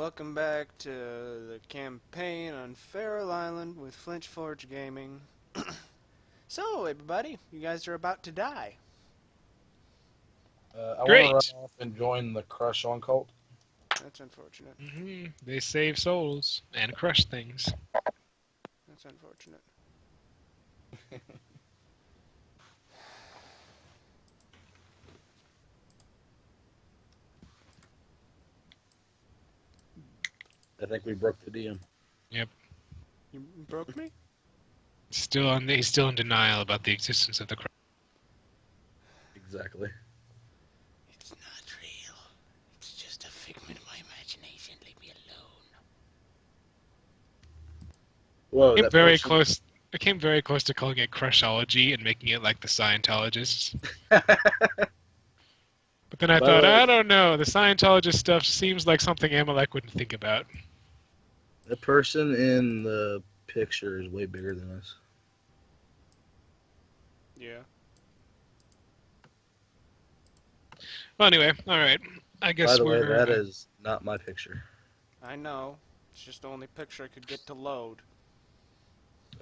Welcome back to the campaign on Feral Island with Flinch Forge Gaming. So, everybody, you guys are about to die. I want to run Great. off and join the Crush on cult. That's unfortunate. They save souls and crush things. That's unfortunate. I think we broke the DM. Yep. You broke me? He's still in denial about the existence of the crush. Exactly. It's not real. It's just a figment of my imagination. Leave me Whoa, I came that very person. close. I came very close to calling it crushology and making it like the Scientologists. But then I By the thought, way, I don't know. The Scientologist stuff seems like something Amalek wouldn't think about. the person in the picture is way bigger than us. Yeah. Well, anyway, all right. I By guess the way, we're. that is not my picture. I know. It's just the only picture I could get to load.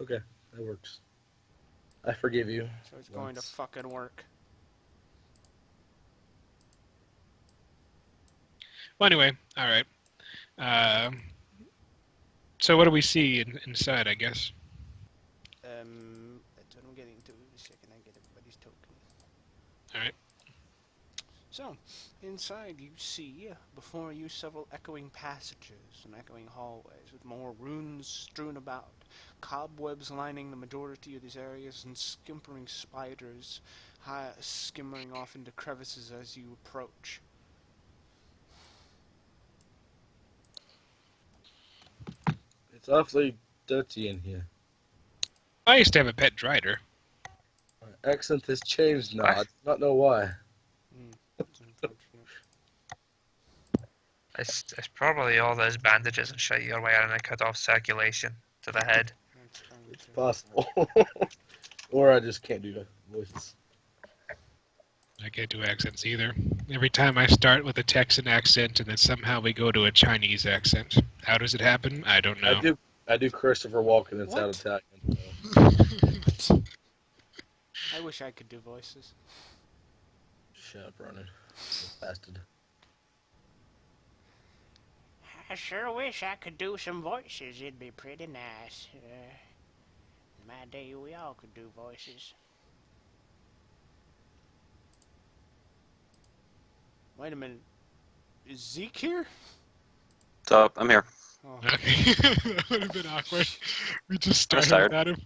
Okay, that works. I forgive you. So it's going to fucking work. Well, anyway, all right. So what do we see inside? I guess. That's what I'm getting to. The second I get everybody's token. All right. So, inside you see before you several echoing passages and echoing hallways with more runes strewn about, cobwebs lining the majority of these areas, and skimpering spiders skimmering off into crevices as you approach. It's awfully dirty in here. I used to have a pet drider. My accent has changed now. I do not know why. That's unfortunate. It's probably all those bandages and shit you're wearing that cut off circulation to the head. That's going It's to possible. Or I just can't do voices. I can't do accents either. Every time I start with a Texan accent and then somehow we go to a Chinese accent. How does it happen? I don't know. I do Christopher Walken. It's out What? Italian. So. I wish I could do voices. Shut up, Ronan. Bastard. I sure wish I could do some voices. It'd be pretty nice. In my day, we all could do voices. Wait a minute. Is Zeke here? What's up? I'm here. Oh. Okay. That would have been awkward. We just started tired. without him.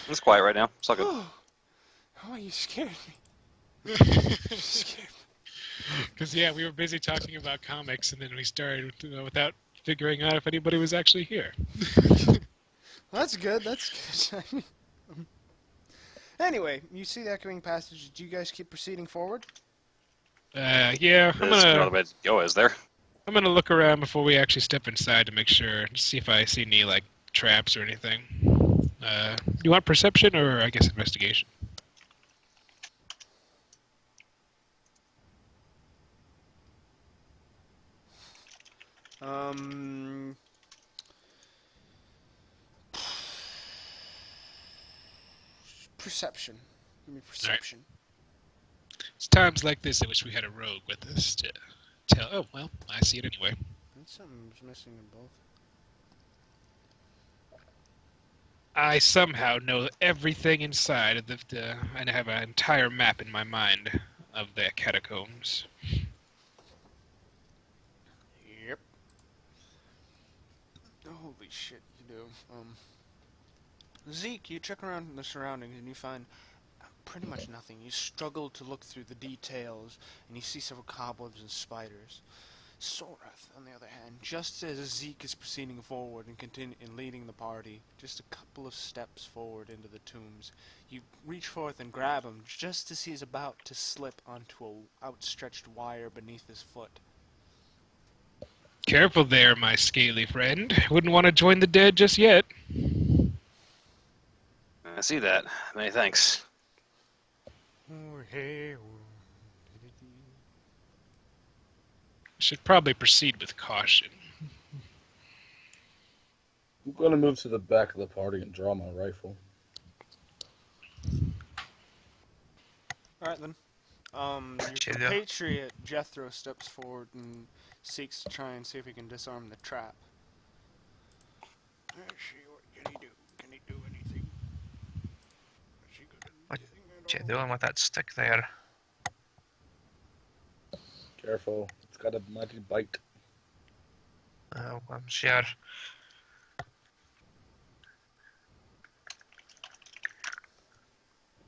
It's quiet right now. It's all good. Oh, you scared me. Scared me. Because, yeah, we were busy talking about comics and then we started without figuring out if anybody was actually here. That's good. That's good. Anyway, you see the echoing passage. Do you guys keep proceeding forward? Yeah, There's no other way to go, is there? I'm gonna look around before we actually step inside to make sure, to see if I see any, like, traps or anything. Do you want perception or, I guess, investigation? Perception. Give me perception. It's times like this in which we had a rogue with us to tell. Oh, well, I see it anyway. Something's missing in both. I somehow know everything inside of the and I have an entire map in my mind of the catacombs. Yep. Holy shit, you do. Zeke, you check around the surroundings and you find pretty much nothing. You struggle to look through the details and you see several cobwebs and spiders. Sorath, on the other hand, just as Zeke is proceeding forward and leading the party, just a couple of steps forward into the tombs, you reach forth and grab him just as he is about to slip onto a outstretched wire beneath his foot. Careful there, my scaly friend. Wouldn't want to join the dead just yet. I see that. Many thanks. Should probably proceed with caution. I'm going to move to the back of the party and draw my rifle. Alright then. What you Your do? compatriot Jethro steps forward and seeks to try and see if he can disarm the trap. Let's see, what can he do? Can he do anything? Is he good at anything What you at all? doing with that stick there? Careful, it's got a mighty bite. Oh, I'm sure.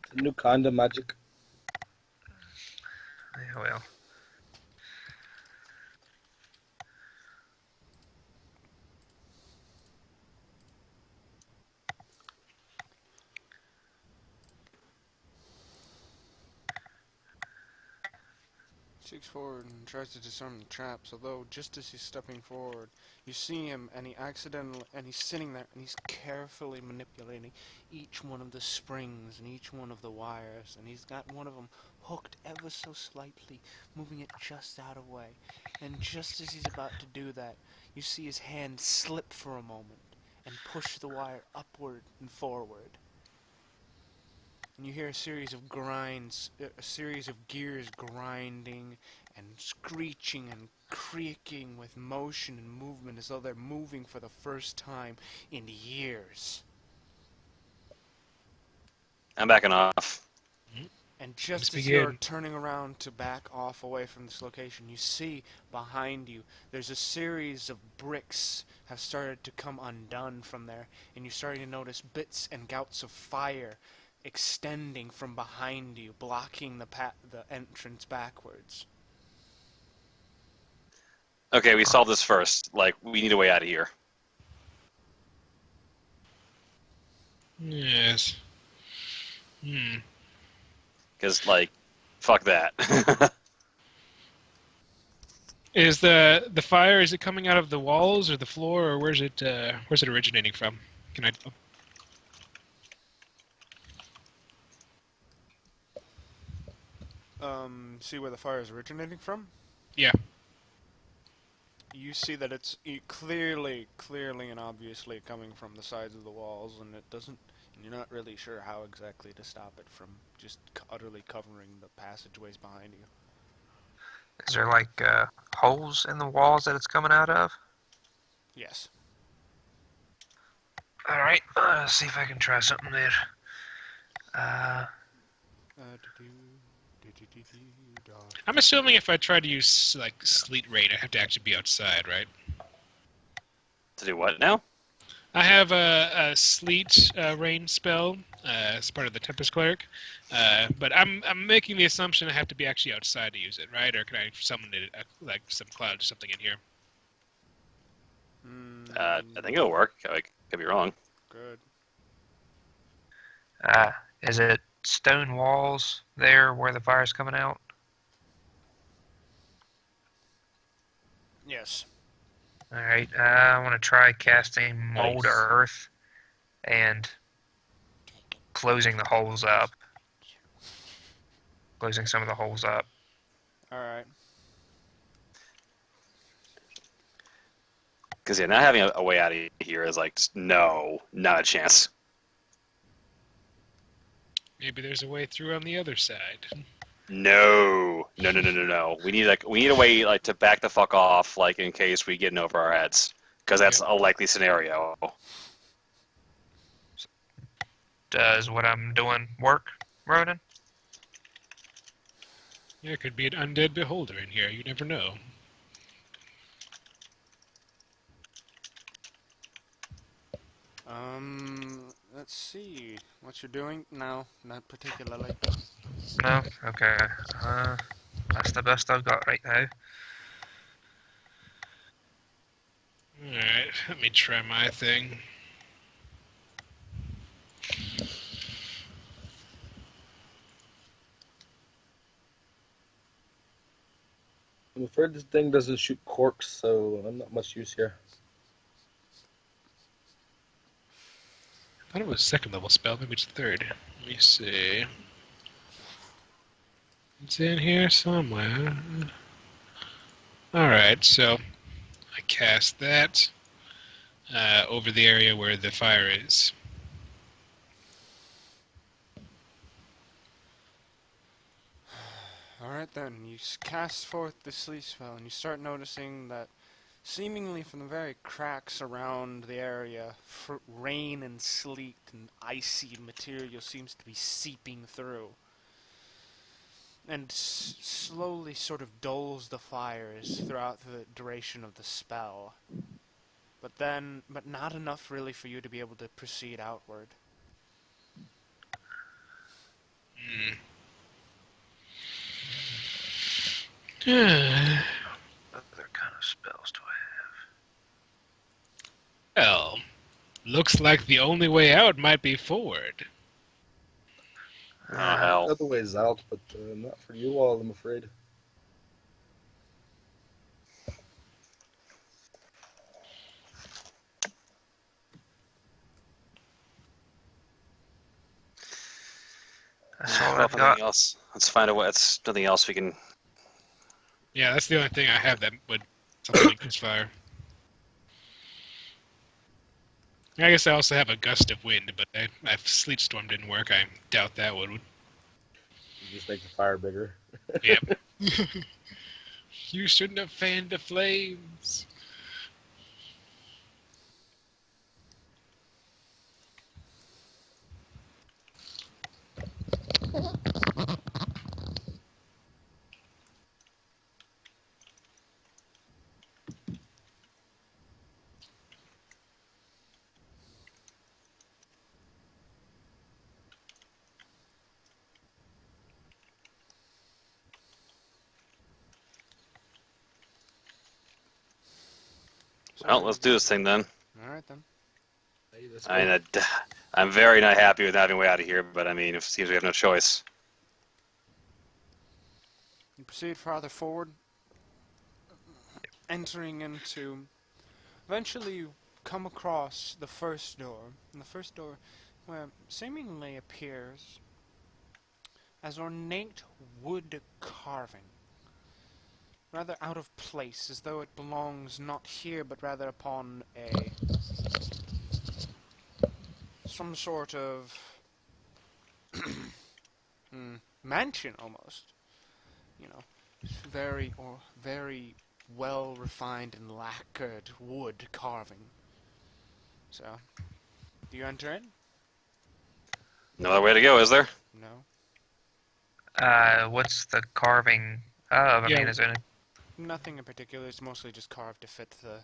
It's a new kind of magic. Yeah, well. Seeks forward and tries to disarm the traps, although just as he's stepping forward, you see him and he's sitting there and he's carefully manipulating each one of the springs and each one of the wires, and he's got one of them hooked ever so slightly, moving it just out of way. And just as he's about to do that, you see his hand slip for a moment and push the wire upward and forward. And you hear a series of grinds, a series of gears grinding and screeching and creaking with motion and movement as though they're moving for the first time in years. I'm backing off. And just Let's as you're begin. turning around to back off away from this location, you see behind you there's a series of bricks have started to come undone from there, and you're starting to notice bits and gouts of fire extending from behind you, blocking the entrance backwards. Okay, we solved this first. Like, we need a way out of here. Yes. Because, like, fuck that. Is the fire, is it coming out of the walls or the floor, or where's it originating from? Can I... See where the fire is originating from? Yeah. You see that it's clearly and obviously coming from the sides of the walls, and you're not really sure how exactly to stop it from just utterly covering the passageways behind you. Is there like holes in the walls that it's coming out of? Yes. Alright, let's see if I can try something there. I'm assuming if I try to use, like, sleet rain, I have to actually be outside, right? To do what now? I have a sleet rain spell as part of the Tempest Cleric, but I'm making the assumption I have to be actually outside to use it, right? Or can I summon it, like some cloud or something in here? I think it'll work. I could be wrong. Good. Is it stone walls there where the fire's coming out? Yes. Alright, I want to try casting Mold Nice. Earth and closing the holes up. Closing some of the holes up. Alright. Because, yeah, not having a way out of here is like, just, no, not a chance. Maybe there's a way through on the other side. No. We need a way like to back the fuck off, like in case we get in over our heads, because that's a likely scenario. Does what I'm doing work, Ronan? Yeah, it could be an undead beholder in here. You never know. Let's see. What you're doing? No, not particularly. No? Okay. That's the best I've got right now. Alright, let me try my thing. I'm afraid this thing doesn't shoot corks, so I'm not much use here. I thought it was second level spell, maybe it's third. Let me see. It's in here somewhere. Alright, so I cast that over the area where the fire is. Alright then, you cast forth the sleep spell, and you start noticing that seemingly from the very cracks around the area, rain and sleet and icy material seems to be seeping through. And slowly sort of dulls the fires throughout the duration of the spell. But not enough really for you to be able to proceed outward. Other kind of spells do Well, looks like the only way out might be forward. Oh, I have? hell. Other ways out, but not for you all, I'm afraid. That's all Well, I've if got. nothing else, let's find a way. It's nothing else we can. Yeah, that's the only thing I have that would something like this fire. I guess I also have a gust of wind, but if sleet storm didn't work, I doubt that would. You just make the fire bigger. Yep. You shouldn't have fanned the flames. Well, let's do this thing then. Alright then. Hey, let's I go. mean, I'm very not happy with having a way out of here, but I mean, it seems we have no choice. You proceed farther forward, entering into... Eventually you come across the first door, and the first door where seemingly appears as ornate wood carving. Rather out of place, as though it belongs not here, but rather upon some sort of mansion almost. You know, very well refined and lacquered wood carving. So, do you enter in? No other way to go, is there? No. What's the carving of? I Yeah. mean, is there any... Nothing in particular. It's mostly just carved to fit the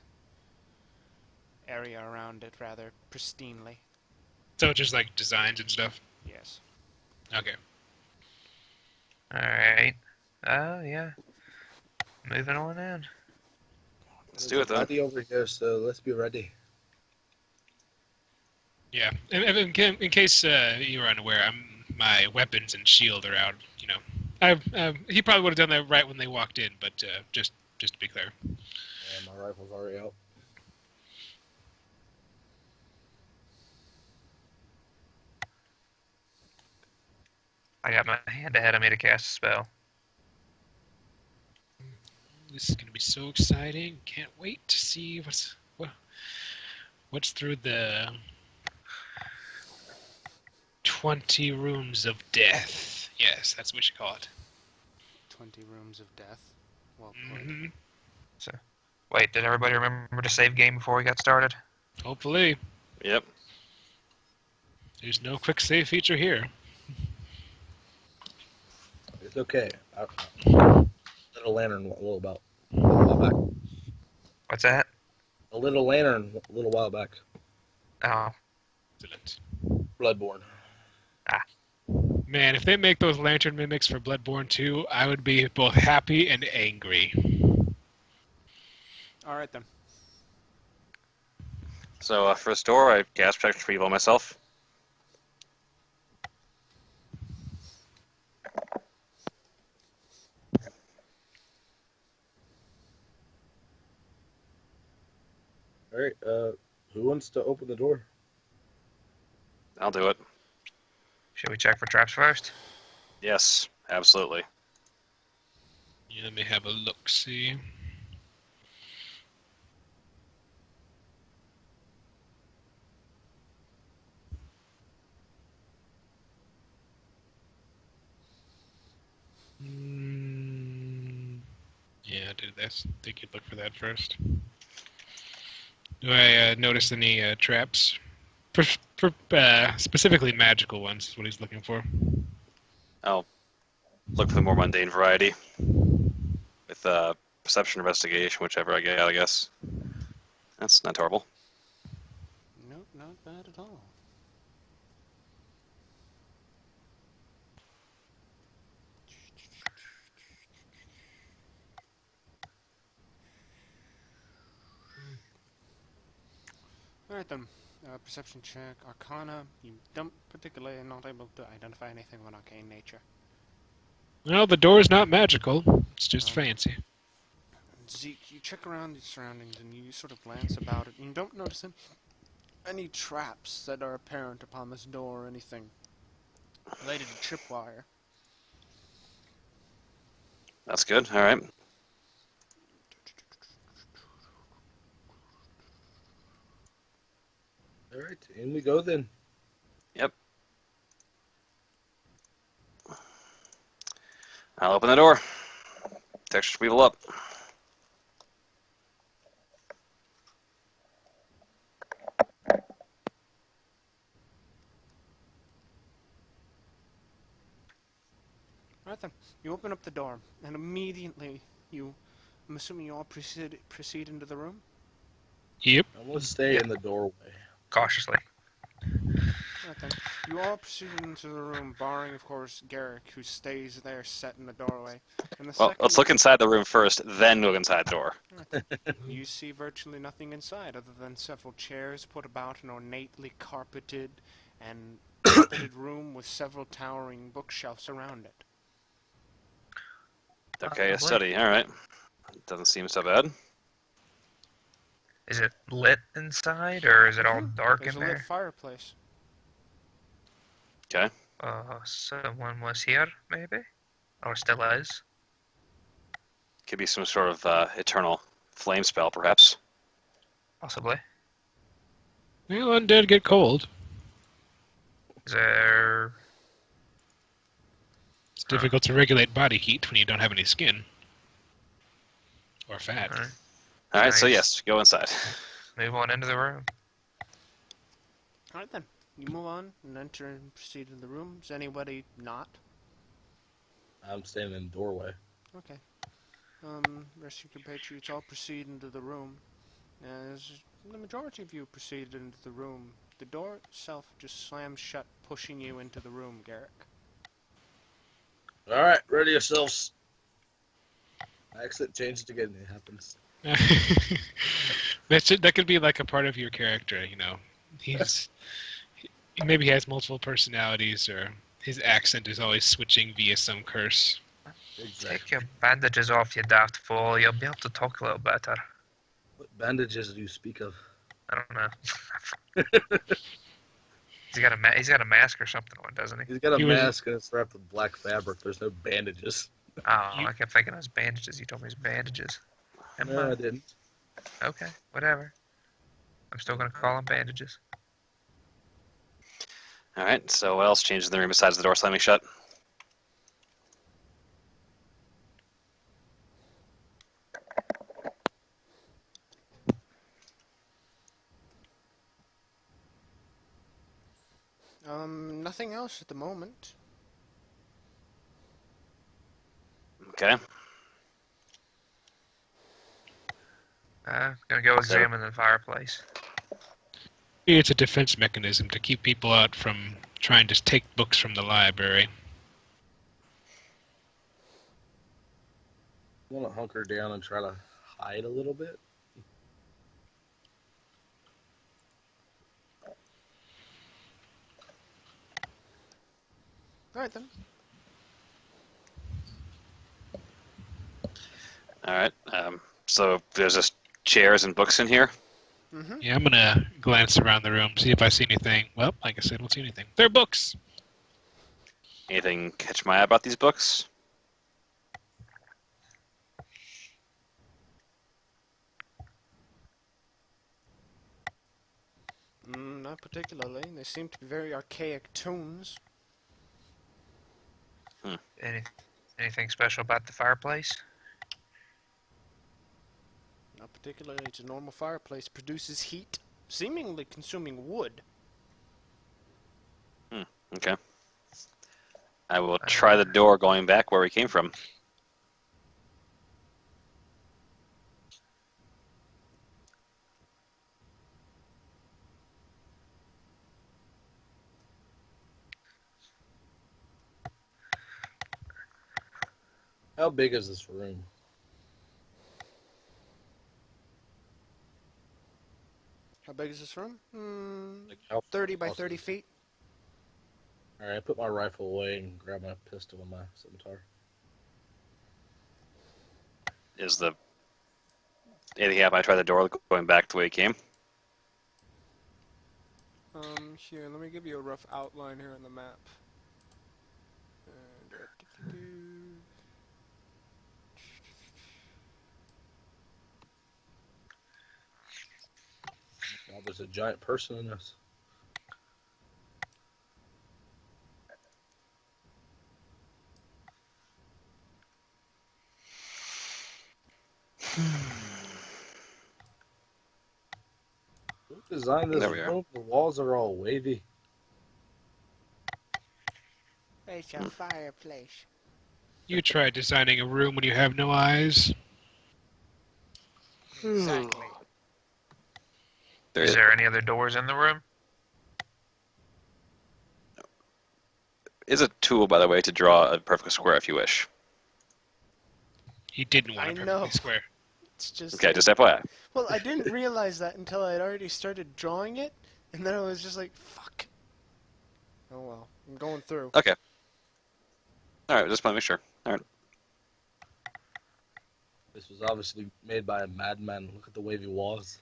area around it rather pristinely. So just like designs and stuff. Yes. Okay. Alright. Oh, yeah. Moving on in. Let's do it then. Ready over here, so let's be ready. Yeah. In case you were unaware, my weapons and shield are out. You know, he probably would have done that right when they walked in, but just to be clear. And my rifle's already out. I got my hand ahead of me to cast a spell. This is gonna be so exciting! Can't wait to see what's through the 20 rooms of death. Yes, that's what you call it. 20 rooms of death. Well played. Hmm. Wait, did everybody remember to save game before we got started? Hopefully, Yep. there's no quick save feature here. It's okay. Lit a lantern a little while back. What's that? A little lantern a little while back. Oh, Excellent. Bloodborne. Man, if they make those lantern mimics for Bloodborne 2, I would be both happy and angry. Alright then. So, first door, I cast protection for evil myself. All right. Who wants to open the door? I'll do it. should we check for traps first? Yes, absolutely. Yeah, let me have a look. See. do this. I think you'd look for that first. Do I notice any traps? Specifically magical ones is what he's looking for. I'll look for the more mundane variety with perception, investigation, whichever I get. I guess that's not horrible. Nope, not bad at all. Alright then. Perception check. Arcana. You don't particularly not able to identify anything of an arcane nature. Well, the door's not magical. It's just Um, fancy. Zeke, you check around the surroundings and you sort of glance about it, and you don't notice any traps that are apparent upon this door or anything related to tripwire. That's good. All right. All right, in we go then. Yep. I'll open the door. Texture people up. Alright then, you open up the door, and immediately I'm assuming you all proceed into the room? Yep. I'm gonna stay in the doorway. Cautiously. Alright then, you all proceed into the room, barring, of course, Garrick, who stays there set in the doorway. And the Well, second let's look inside the room first, then look inside the door. you see virtually nothing inside other than several chairs put about an ornately carpeted and carpeted room with several towering bookshelves around it. Okay, a Lovely. study. All right. Doesn't seem so bad. Is it lit inside, or is it all dark There's in a lit there? fireplace. Okay. Someone was here, maybe? Or still is? Could be some sort of eternal flame spell, perhaps. Possibly. Well, undead get cold. Is there... It's difficult to regulate body heat when you don't have any skin. Or fat. Alright. All right. So Nice. yes, go inside. Move on into the room. Alright then, you move on and enter and proceed in the room. Is anybody not? I'm standing in the doorway. Okay. Rest of your compatriots all proceed into the room. As the majority of you proceed into the room, the door itself just slams shut, pushing you into the room, Garrick. All right, ready yourselves. Accent changed again. It happens. That could be like a part of your character, you know. Maybe he has multiple personalities, or his accent is always switching via some curse. Exactly. Take your bandages off, you daft fool. You'll be able to talk a little better. What bandages do you speak of? I don't know. He's got a mask or something on, doesn't he? He's got a He was- mask and it's wrapped with black fabric. There's no bandages. Oh, You- I kept thinking it was bandages. You told me it was bandages. Never No, I mind. didn't. Okay, whatever. I'm still gonna call them bandages. All right. So what else changes in the room besides the door slamming shut? Nothing else at the moment. Okay. Gonna go examine the fireplace. Maybe it's a defense mechanism to keep people out from trying to take books from the library. I want to hunker down and try to hide a little bit. Alright then. All right. So there's just chairs and books in here. Mm-hmm. Yeah, I'm gonna glance around the room, see if I see anything. Well, like I said, I don't see anything. They're books! Anything catch my eye about these books? Not particularly. They seem to be very archaic tomes. Anything special about the fireplace? particularly its normal fireplace produces heat, seemingly consuming wood. Okay. I will try the door going back where we came from. How big is this room? How big is this room? Like how 30 by close 30 is it? feet. All right, I put my rifle away and grab my pistol and my scimitar. Is the anything happen? I try the door going back the way it came. Here, let me give you a rough outline here on the map. Now there's a giant person in this. Who designed this There we are. room? The walls are all wavy. It's a fireplace. You try designing a room when you have no eyes. Exactly. Is there any other doors in the room? Is a tool, by the way, to draw a perfect square if you wish. He didn't want I a perfectly know. square. It's just. Okay, just FYI. Well, I didn't realize that until I had already started drawing it, and then I was just like, fuck. Oh well, I'm going through. Okay. All right, just want to make sure. All right. This was obviously made by a madman. Look at the wavy walls.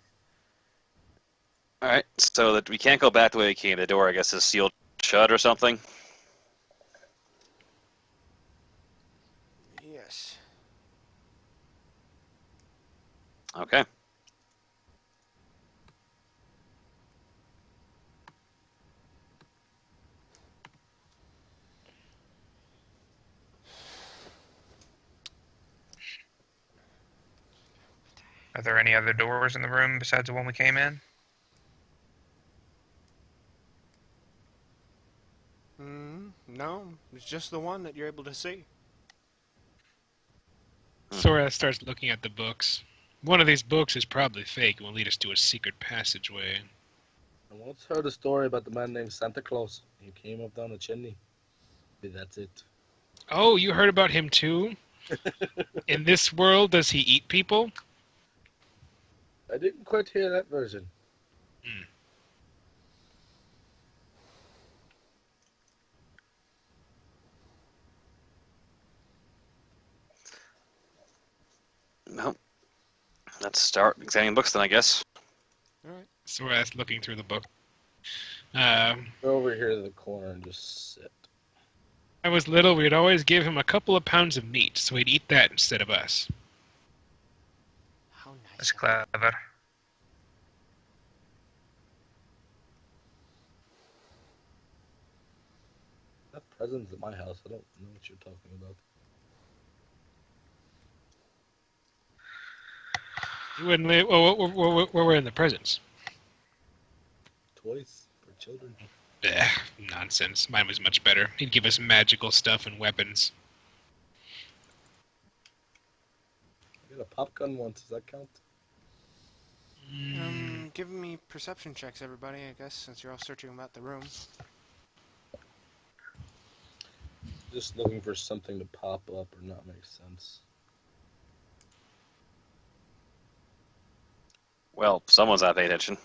All right, so that we can't go back the way we came. The door, I guess, is sealed shut or something. Yes. Okay. Are there any other doors in the room besides the one we came in? No, it's just the one that you're able to see. Sora starts looking at the books. One of these books is probably fake and will lead us to a secret passageway. I once heard a story about the man named Santa Claus. He came up down the chimney. Maybe that's it. Oh, you heard about him too? In this world, does he eat people? I didn't quite hear that version. Well, let's start examining books then, I guess. Alright. Sora's looking through the book. Go over here to the corner and just sit. I was little, we'd always give him a couple of pounds of meat, so he'd eat that instead of us. How nice. That's clever. I have presents at my house. I don't know what you're talking about. You wouldn't live. Well, where were in the presents? Toys for children. Nonsense. Mine was much better. He'd give us magical stuff and weapons. I got a pop gun once. Does that count? Give me perception checks, everybody, I guess, since you're all searching about the room. Just looking for something to pop up or not make sense. Well, someone's not paying attention.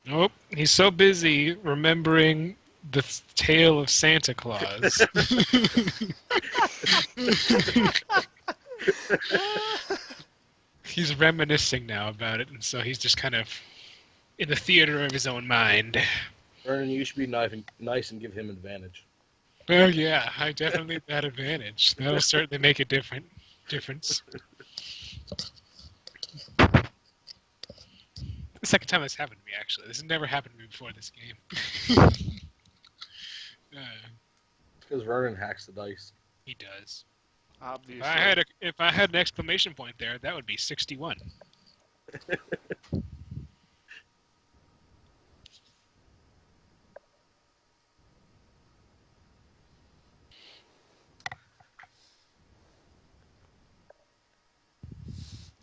Nope. He's so busy remembering the tale of Santa Claus. He's reminiscing now about it, and so he's just kind of in the theater of his own mind. Vernon, you should be nice and give him advantage. Well, yeah, I definitely have that advantage. That'll certainly make a difference. The second time this happened to me, actually. This has never happened to me before this game. Because Vernon hacks the dice. He does. Obviously. If I had an exclamation point there, that would be 61.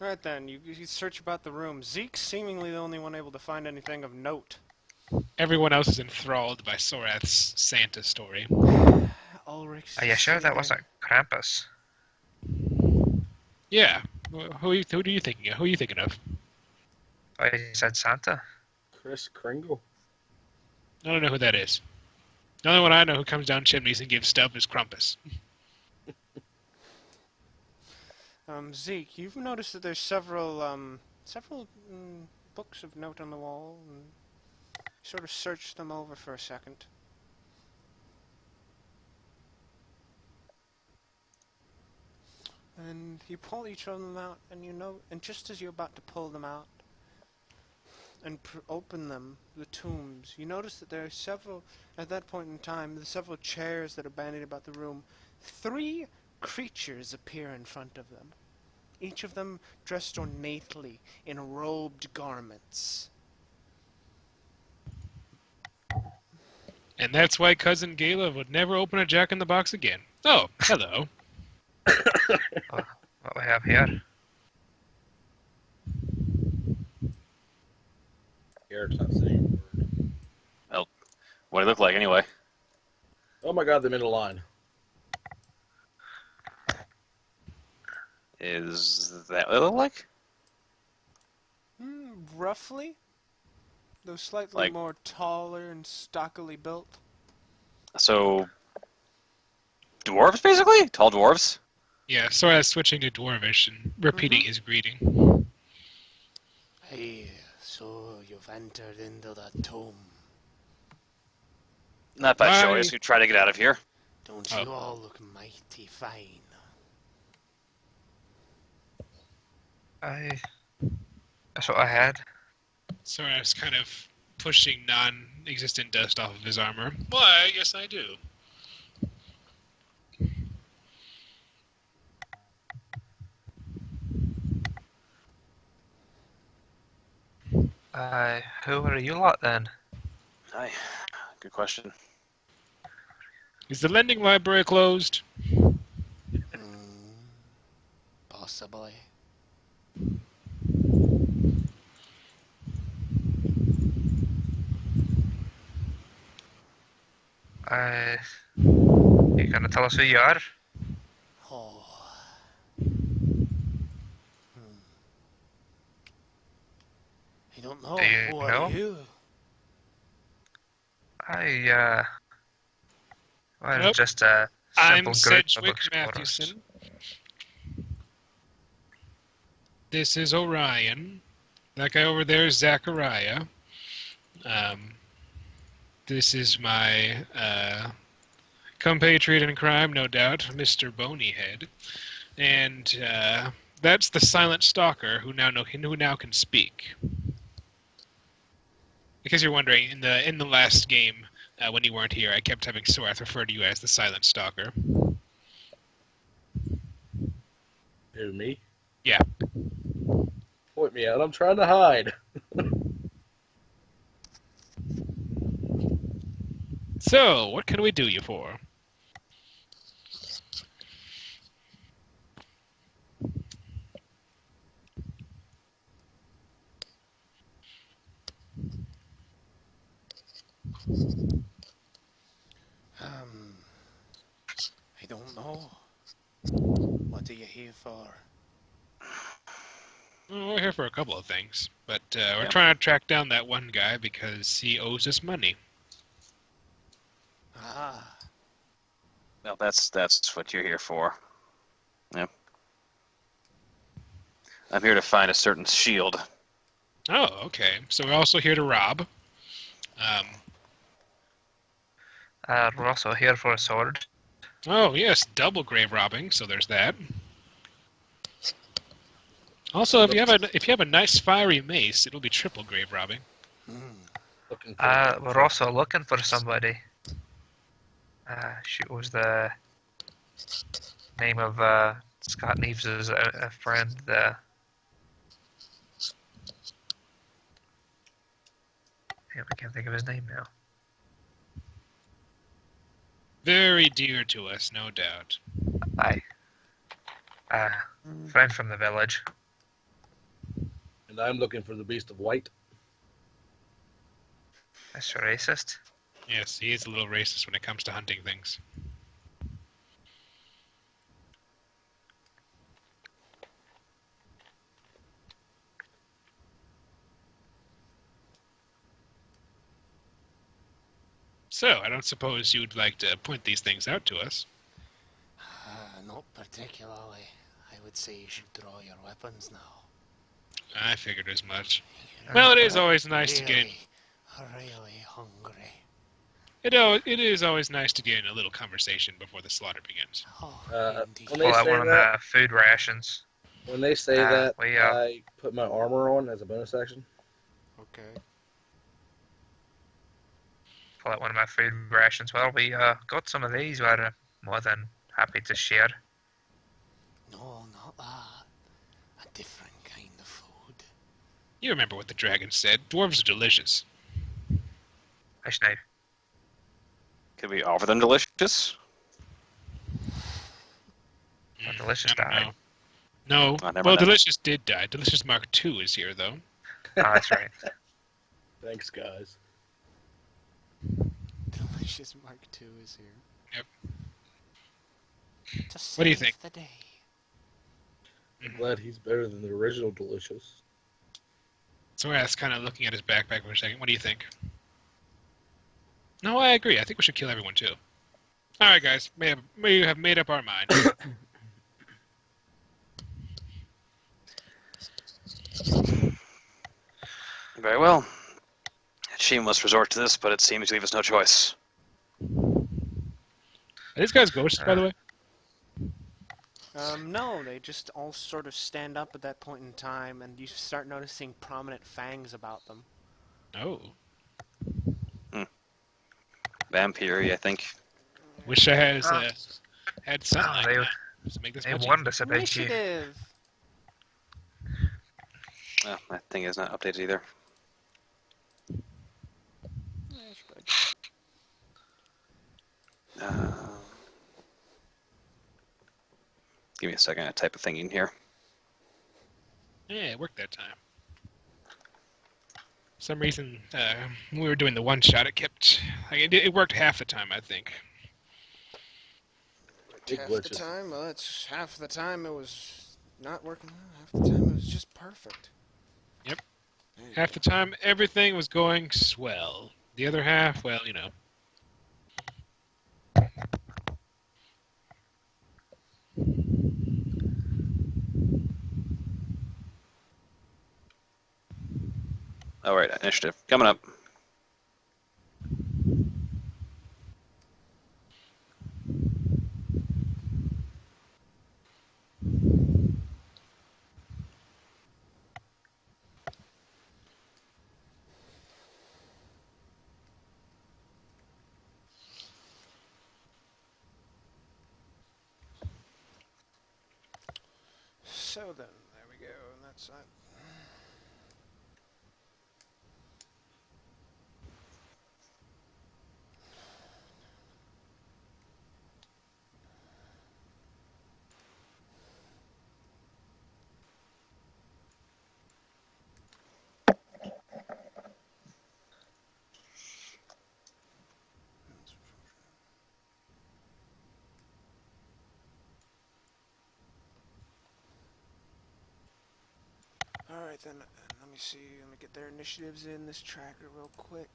Alright then, you search about the room. Zeke's seemingly the only one able to find anything of note. Everyone else is enthralled by Sorath's Santa story. Ulrich's Are you sure that sleeping. wasn't Krampus? Yeah. Who do you thinking of? Who are you thinking of? Oh, you said Santa? Chris Kringle. I don't know who that is. The only one I know who comes down chimneys and gives stuff is Krampus. Zeke, you've noticed that there's several books of note on the wall, and you sort of search them over for a second. And you pull each of them out, and and just as you're about to pull them out and open them, the tombs, you notice that there are several, at that point in time, there's several chairs that are bandied about the room. 3 creatures appear in front of them, each of them dressed ornately in robed garments. And that's why Cousin Gala would never open a Jack-in-the-Box again. Oh, hello. What we have here? Garrett's not saying a word. Well, what do they look like anyway? Oh my god, they made a line. Is that what they look like? Roughly. Though slightly Like- more taller and stockily built. So, dwarves basically? Tall dwarves? Yeah, Sorath's switching to Dwarvish and repeating his greeting. Hey, so you've entered into the tomb. Not by Why- choice. We try to get out of here. Don't Oh. you all look mighty fine? That's what I had. Sorath's kind of pushing non-existent dust off of his armor. Why, yes I do. Who are you lot then? Hi. Good question. Is the lending library closed? Possibly. You gonna tell us who you are? Oh. I don't know. Do you Who know? are you? Well, Nope. just a I'm simple group of Sedgwick explorers. Mathewson. This is Orion. That guy over there is Zachariah. This is my compatriot in crime, no doubt, Mr. Bonyhead. And that's the Silent Stalker who now can speak. Because you're wondering, in the last game, when you weren't here, I kept having Sorath refer to you as the Silent Stalker. Who, me? Yeah. Point me out, I'm trying to hide. So, what can we do you for? I don't know. What are you here for? Well, we're here for a couple of things, but we're trying to track down that one guy because he owes us money. Ah, Well, that's what you're here for. Yep. I'm here to find a certain shield. Oh, okay. So we're also here to rob. We're also here for a sword. Oh, yes, double grave robbing, so there's that. Also, if you have a nice fiery mace, it'll be triple grave robbing. Looking for We're also looking for somebody. Shoot, what was the name of Scott Neves' a friend? Damn, I can't think of his name now. Very dear to us, no doubt. Aye. Friend from the village. And I'm looking for the Beast of White. That's racist. Yes, he is a little racist when it comes to hunting things. So, I don't suppose you'd like to point these things out to us. Not particularly. I would say you should draw your weapons now. I figured as much. Well, it is always nice to get in. Really hungry. It is always nice to get in a little conversation before the slaughter begins. Oh, indeed. when Pull they out say one of that- the food rations. When they say that, we, I put my armor on as a bonus action. Okay. Pull out one of my food rations. Well, we got some of these. We're more than happy to share. No, not that. A different kind of food. You remember what the dragon said. Dwarves are delicious. Fish now. Could we offer them delicious? Well, Delicious I don't died. know. No. Oh, never Well, mind. Delicious did die. Delicious Mark II is here, though. That's right. Thanks, guys. Delicious Mark II is here. Yep. To What do you save think? the day. I'm glad he's better than the original Delicious. So I was kind of looking at his backpack for a second. What do you think? No, I agree. I think we should kill everyone, too. All right, guys. May have made up our mind. Very well. She must resort to this, but it seems to leave us no choice. Are these guys ghosts, by the way? No, they just all sort of stand up at that point in time, and you start noticing prominent fangs about them. Oh. Vampire, I think. Wish I had Ah. had sunlight they- to make this They much warned us about you. Initiative! Well, that thing is not updated either. That's good. Give me a second. I type a thing in here. easier. Yeah, it worked that time. For some reason, when we were doing the one shot, it kept. It worked half the time, I think. Big Half the glitches. time, well, it's half the time it was not working. Half the time it was just perfect. Yep. There you Half go. the time, everything was going swell. The other half, well, you know. All right, initiative coming up. So then, there we go, and that's that. Alright then, let me see, let me get their initiatives in this tracker real quick.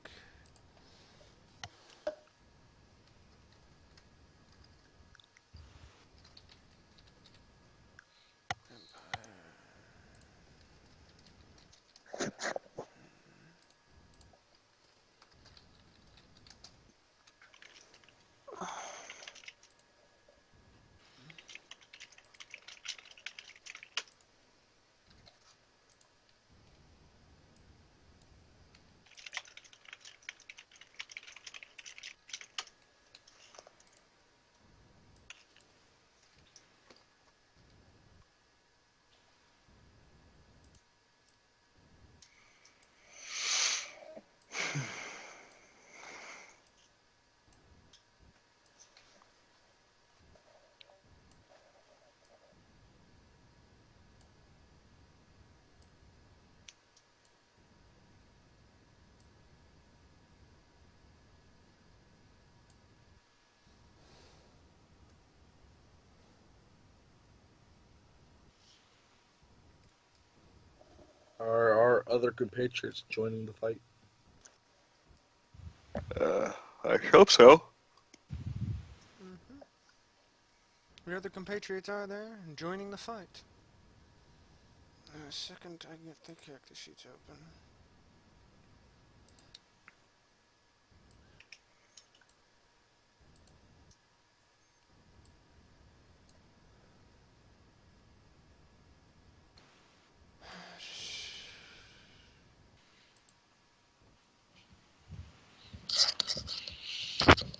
other compatriots joining the fight? I hope so. Your other compatriots are there and joining the fight. A second, I get the character sheets open.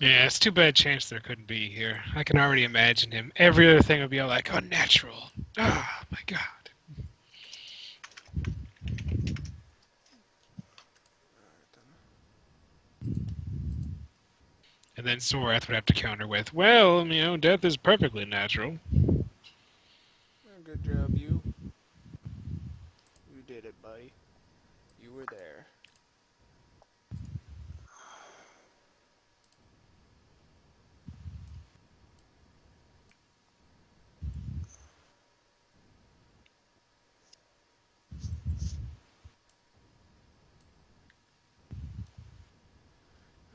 Yeah, it's too bad Chancellor couldn't be here. I can already imagine him. Every other thing would be all like unnatural. Oh my god. And then Sorath would have to counter with, well, death is perfectly natural. Good job, you. You did it, buddy. You were there.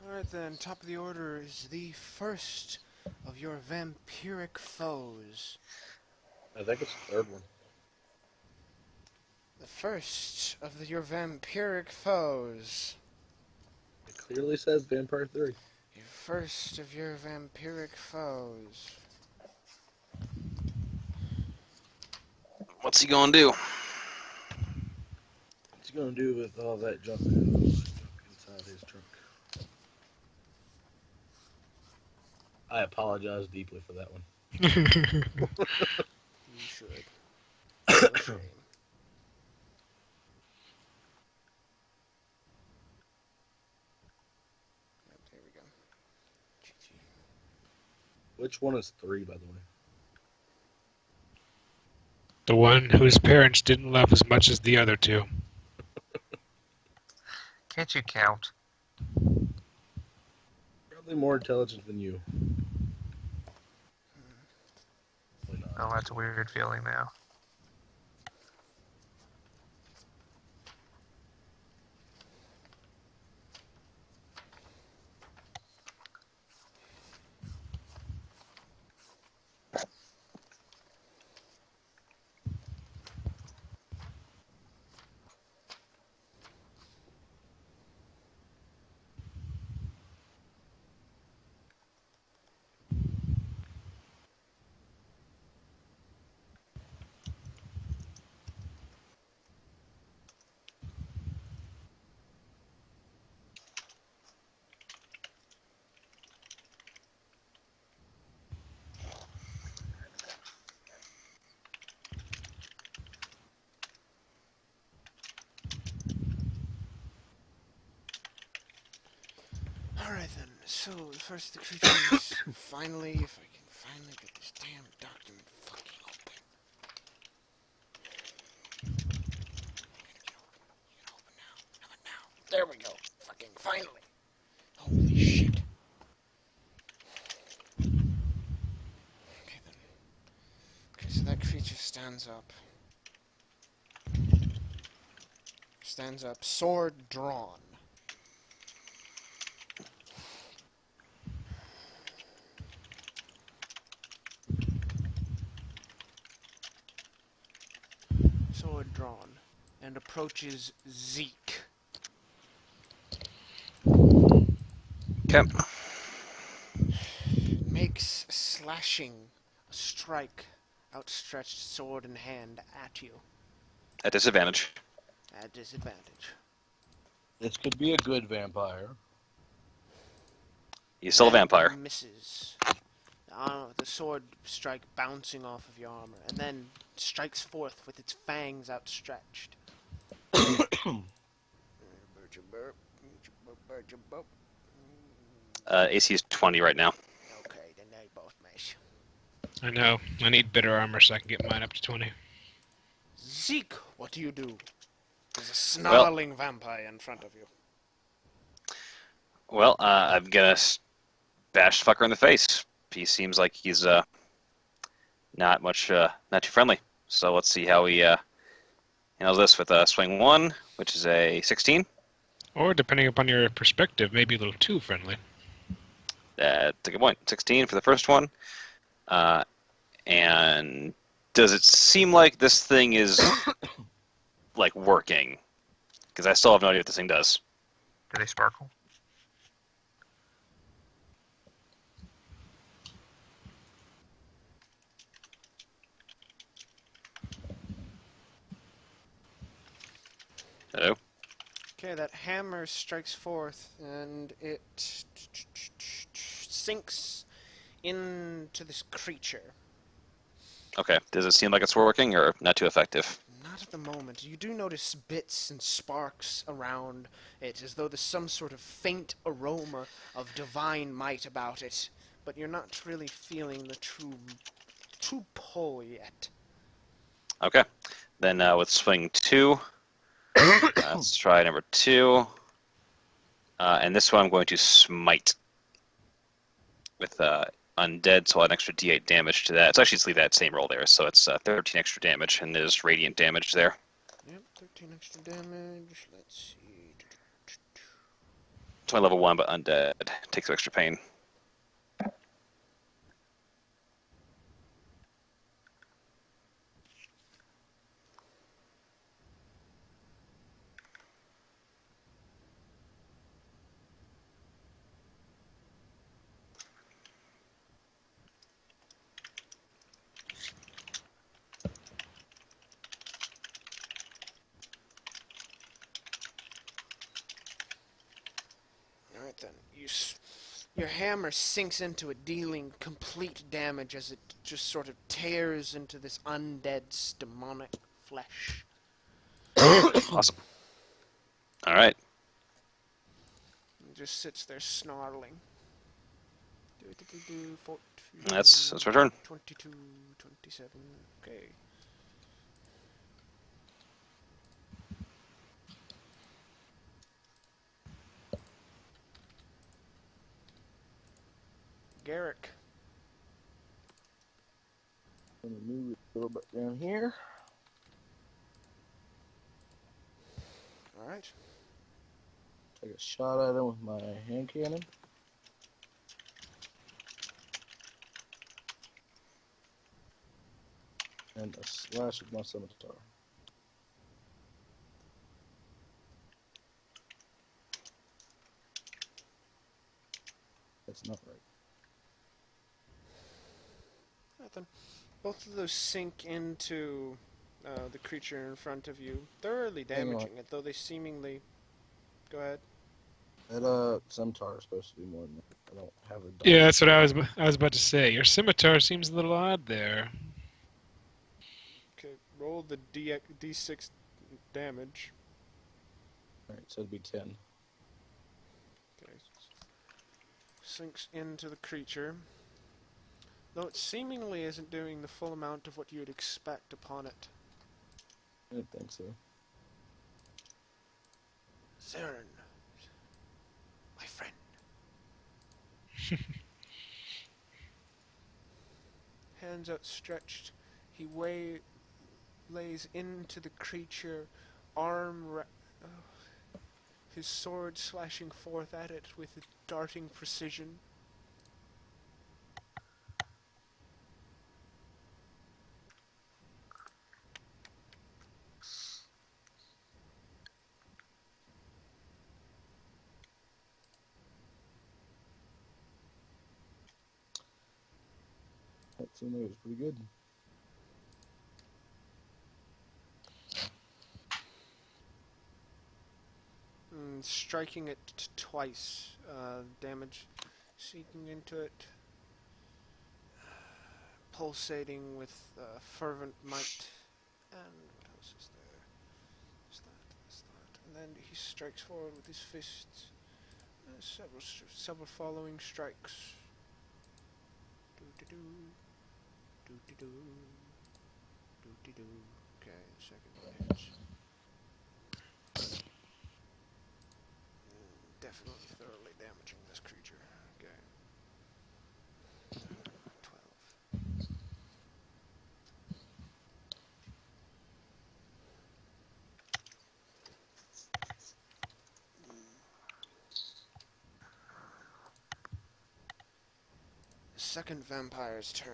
Alright then, top of the order is the first of your vampiric foes. I think it's the third one. The first of your vampiric foes. It clearly says Vampire 3. The first of your vampiric foes. What's he gonna do? What's he gonna do with all that junk inside his trunk? I apologize deeply for that one. You should. No shame. Yep, there we go. GG. Which one is 3, by the way? The one whose parents didn't love as much as the other two. Can't you count? Probably more intelligent than you. Probably not. Oh, that's a weird feeling now. Alright then, so the first of the creatures, finally, if I can finally get this damn document fucking open. Get open now. Have it now. There we go. Fucking finally. Holy shit. Okay then. Okay, so that creature stands up. Stands up, sword drawn. Sword drawn, and approaches Zeke. Okay. Makes slashing a strike, outstretched sword in hand at you, At disadvantage. at disadvantage. This could be a good vampire. He's still a That vampire. Misses. The sword strike bouncing off of your armor, and then strikes forth with its fangs outstretched. AC is 20 right now. Okay, then they both miss. I know. I need better armor so I can get mine up to 20. Zeke, what do you do? There's a snarling vampire in front of you. Well, I'm gonna bash the fucker in the face. He seems like he's not too friendly. So let's see how he Handles this with swing 1, which is a 16. Or depending upon your perspective, maybe a little too friendly. That's a good point. 16 for the first one. And does it seem like this thing is like working? Because I still have no idea what this thing does. Do they sparkle? Hello? Okay, that hammer strikes forth, and it sinks into this creature. Okay. Does it seem like it's working or not too effective? Not at the moment. You do notice bits and sparks around it, as though there's some sort of faint aroma of divine might about it, but you're not really feeling the true pull yet. Okay. Then with swing 2, let's try number 2. And this one I'm going to smite with undead, so I'll add an extra d8 damage to that. So actually, just leave that same roll there. So it's 13 extra damage, and there's radiant damage there. Yep, 13 extra damage. Let's see. It's my level 1, but undead. Takes some extra pain. Alright then, your hammer sinks into it, dealing complete damage as it just sort of tears into this undead's demonic flesh. Awesome. All right. It just sits there snarling. 14, That's my turn. 22, 27, okay. Garrick. I'm gonna move it a little bit down here. Alright. Take a shot at him with my hand cannon. And a slash with my scimitar. That's not right. Nothing. Both of those sink into the creature in front of you, thoroughly Hang on. damaging it, though they seemingly... Go ahead. That scimitar is supposed to be more than that. I don't have a dot. Yeah, that's what I was about to say. Your scimitar seems a little odd there. Okay, roll the D6 damage. Alright, so it'd be 10. Okay. Sinks into the creature. Though it seemingly isn't doing the full amount of what you would expect upon it. I didn't think so. Zarin, my friend. Hands outstretched, he lays into the creature, his sword slashing forth at it with darting precision. That seemed like it was pretty good. Striking it twice, damage seeking into it, pulsating with fervent might. And what else is there? There's that. And then he strikes forward with his fists. Several following strikes. Do-de-doo. Do-de-doo. Do-de-doo. Okay, second one hits. Definitely thoroughly damaging this creature. Okay. 12. second vampire's turn.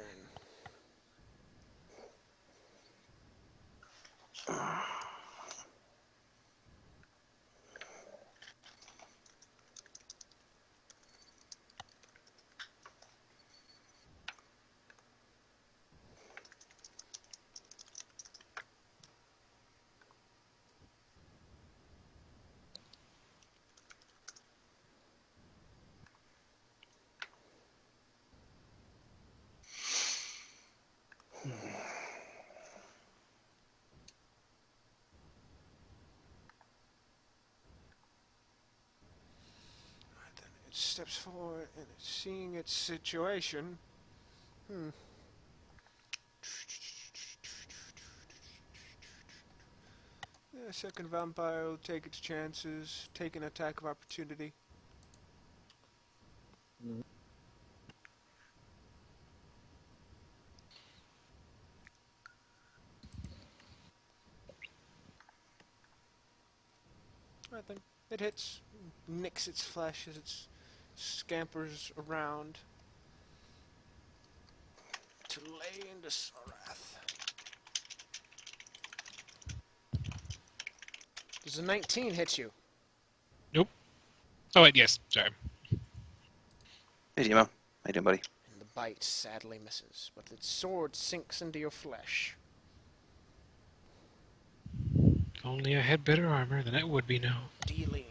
Then it steps forward and it's seeing its situation. The second vampire will take its chances, take an attack of opportunity. Mhm. Right then, it hits, nicks its flesh as it scampers around to lay into Sorath. Does a 19 hit you? Oh wait, yes. Sorry. Hey, Demo. How you doing, buddy? And the bite sadly misses, but its sword sinks into your flesh. If only I had better armor, then it would be now. Dealing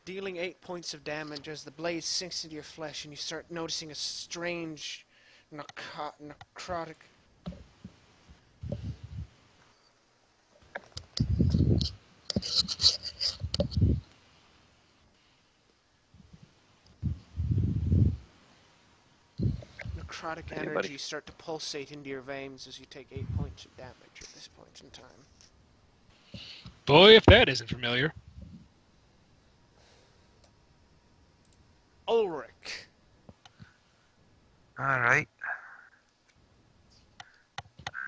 dealing 8 points of damage as the blade sinks into your flesh and you start noticing a strange necrotic necrotic How you doing, energy buddy? start to pulsate into your veins as you take 8 points of damage at this point in time. Boy, if that isn't familiar. Ulrich. Alright.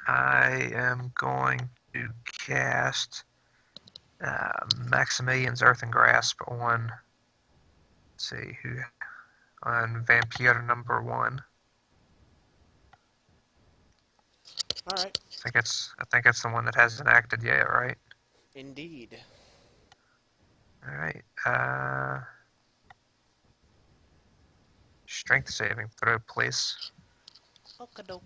I am going to cast Maximilian's Earthen Grasp on, let's see, who, on Vampire number 1. Alright, I think it's the one that hasn't acted yet, right? indeed. Alright. Strength saving throw, please. Okadoke.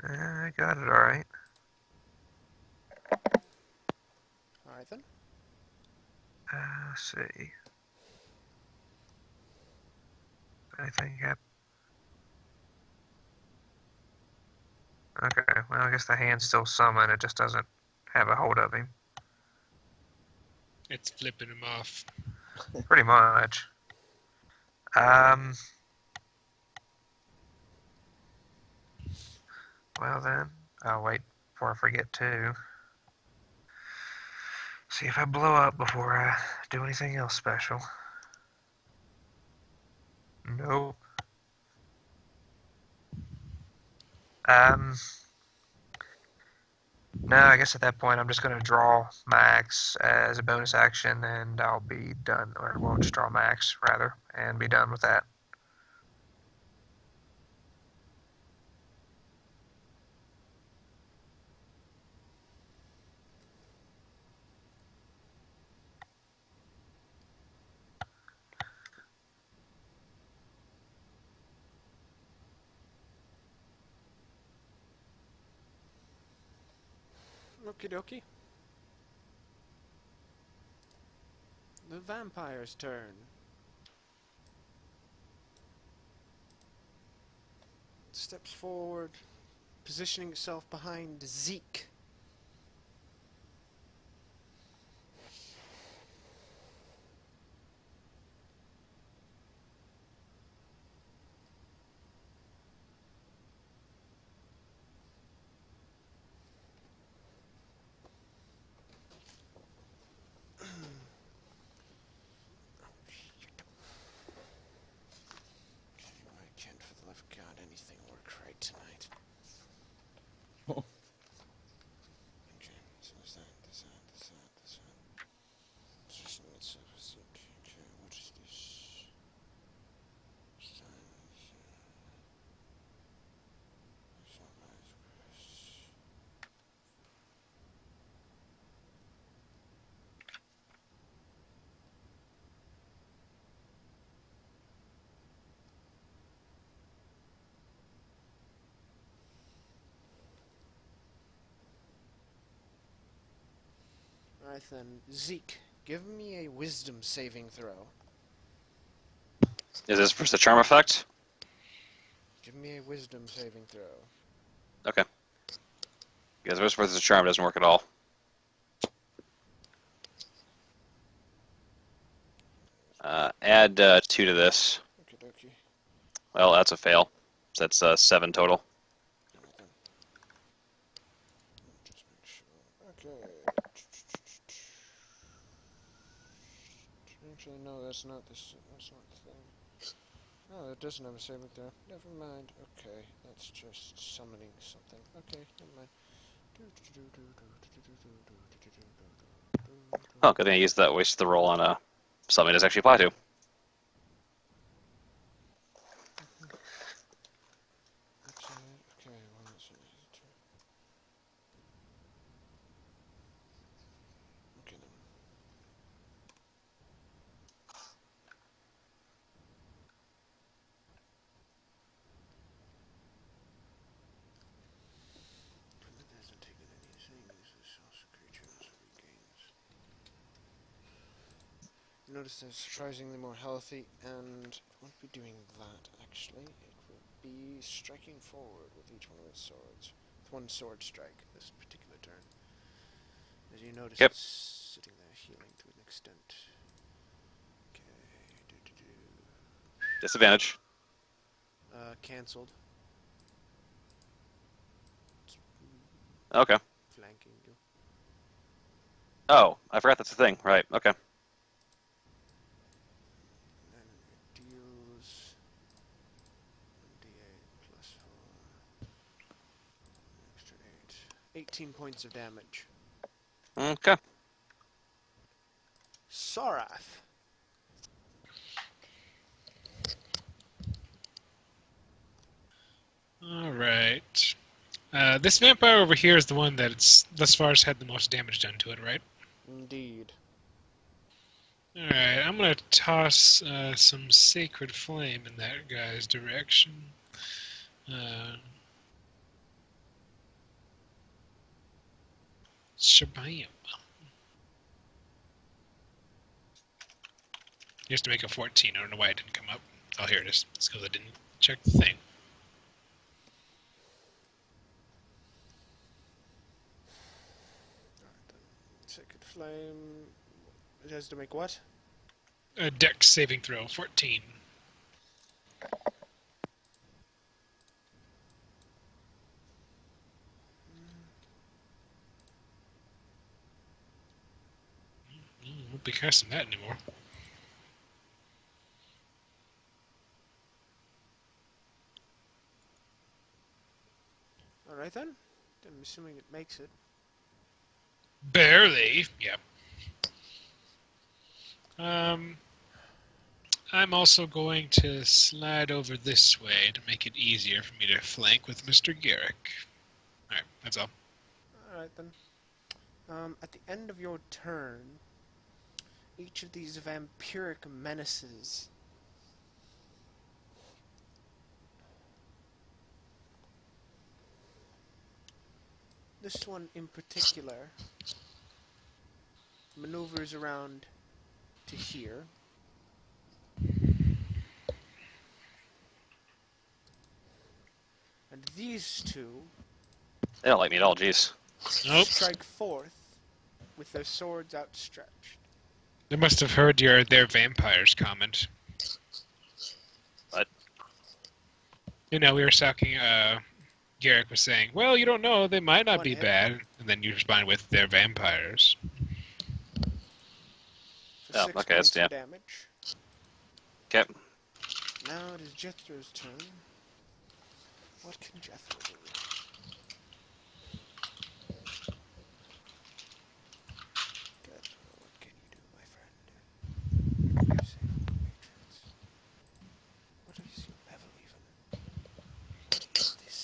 I got it alright. Alright then. Let's see. Anything happen? Okay, well, I guess the hand's still summoned. It just doesn't have a hold of him. It's flipping him off. Pretty much. Well then, I'll wait before I forget to. See if I blow up before I do anything else special. Nope. No, I guess at that point I'm just going to draw Max as a bonus action and I'll be done. Or we'll just draw Max, rather, and be done with that. Okie dokie. The vampire's turn. Steps forward, positioning itself behind Zeke. Alright then, Zeke, give me a wisdom saving throw. Is this for the charm effect? Give me a wisdom saving throw. Okay. Because Wisdom versus charm doesn't work at all. Add 2 to this. Okie dokie. Well, that's a fail. So that's 7 total. Alright then. Just make sure. Okay. Actually, no, that's not this. That's not the thing. Oh, it doesn't have a saving throw. Never mind. Okay, that's just summoning something. Okay, never mind. Oh, good thing I used that waste the roll on something it does actually apply to. Okay, well, that's okay then. It hasn't taken any things. This also creature also regains. Notice they're surprisingly more healthy, and it won't be doing that actually. It will be striking forward with each one of its swords. With one sword strike this particular turn. As you notice, Yep. it's sitting there healing to an extent. Okay, Disadvantage. cancelled. It's Okay. flanking you. Oh, I forgot that's a thing. Right, okay. And then it deals 1d8 plus 4. Extra 8. 18 points of damage. Okay. Sorath. Alright. This vampire over here is the one that's thus far has had the most damage done to it, right? Indeed. Alright, I'm gonna toss some Sacred Flame in that guy's direction. Shabam. He has to make a 14. I don't know why it didn't come up. Oh, here it is. It's because I didn't check the thing. Alright then. Sacred Flame. It has to make what? A Dex saving throw, 14. Won't be casting that anymore. Alright then. I'm assuming it makes it. Barely. Yep. I'm also going to slide over this way to make it easier for me to flank with Mr. Garrick. Alright, that's all. Alright then. At the end of your turn, each of these vampiric menaces this one in particular maneuvers around to here. And these two They don't like me at all, jeez. Nope. strike forth with their swords outstretched. They must have heard their vampires comment. What? You know, we were talking, Garrick was saying, well, you don't know, they might not One be hit. bad. And then you respond with, they're vampires. For Oh, 6 okay, points that's- yeah. of damage. Okay. Now it is Jethro's turn. What can Jethro do? Jethro, what can you do, my friend? Save the matrix. What is your level even? What is this?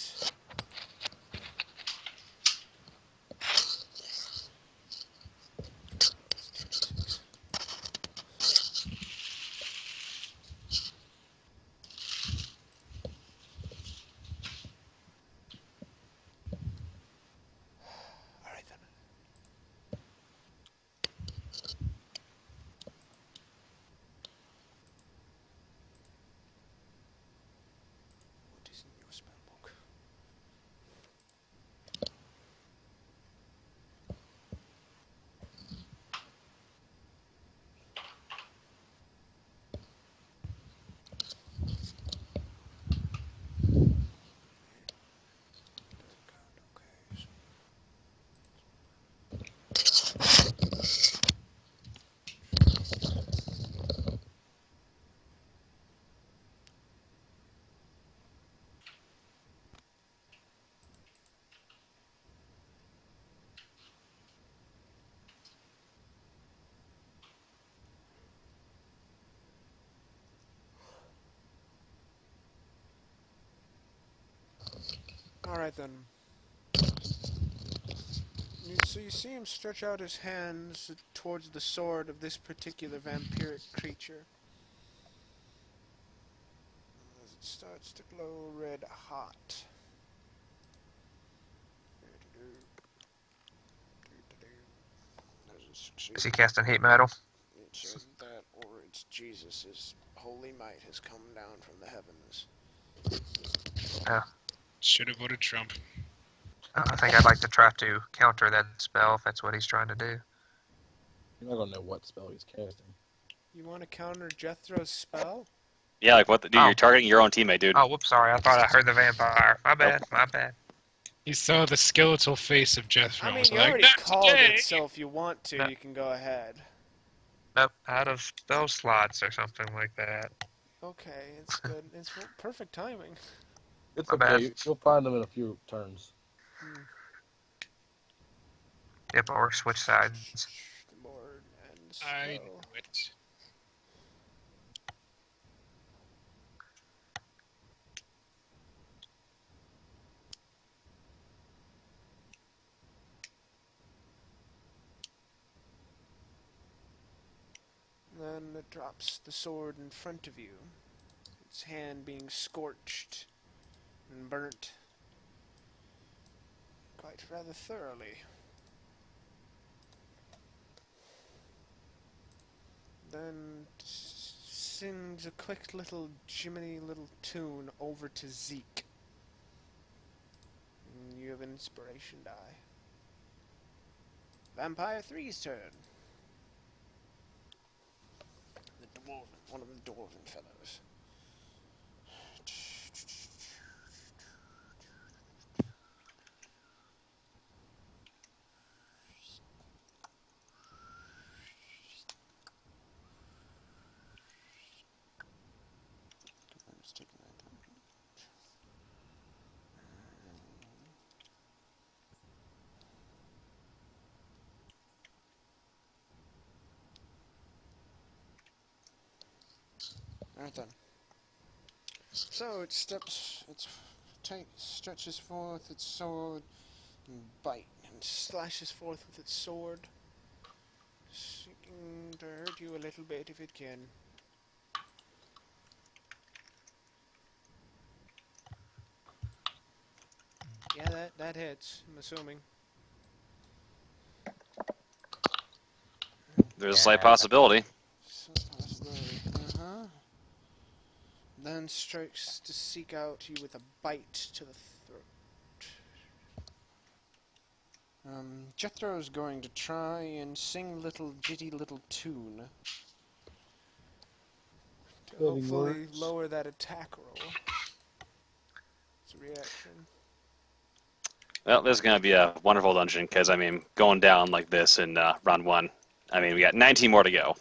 It's 26. Alright then. So you see him stretch out his hands towards the sword of this particular vampiric creature. As it starts to glow red hot. There's a succeed. Is he casting heat metal? It's either that or it's Jesus. His holy might has come down from the heavens. Should have voted Trump. I think I'd like to try to counter that spell if that's what he's trying to do. You're not gonna know what spell he's casting. You want to counter Jethro's spell? Yeah, like what? Dude, Oh. you're targeting your own teammate, dude. Oh, whoops, sorry. I thought I heard the vampire. My bad, my bad. He saw the skeletal face of Jethro. I mean, was you like, already "Not called today!" it, so if you want to, No. you can go ahead. Nope, out of spell slots or something like that. Okay, it's good. It's perfect timing. It's My okay. bad. You'll find them in a few turns. Yep, or switch sides. The board and I spell. knew it. Then it drops the sword in front of you, its hand being scorched and burnt quite rather thoroughly. Then sings a quick little jiminy little tune over to Zeke. And you have an inspiration die. Vampire 3's turn. The dwarven, one of the dwarven fellows. I'm just taking that down. Alright then. So it stretches forth its sword and bite and slashes forth with its sword, seeking to hurt you a little bit if it can. Yeah, that hits, I'm assuming. There's a slight possibility. Some possibility. Then strikes to seek out you with a bite to the throat. Jethro's going to try and sing a little ditty little tune to Building hopefully words. lower that attack roll. It's a reaction. Well, this is going to be a wonderful dungeon because, I mean, going down like this in round one, I mean, we got 19 more to go.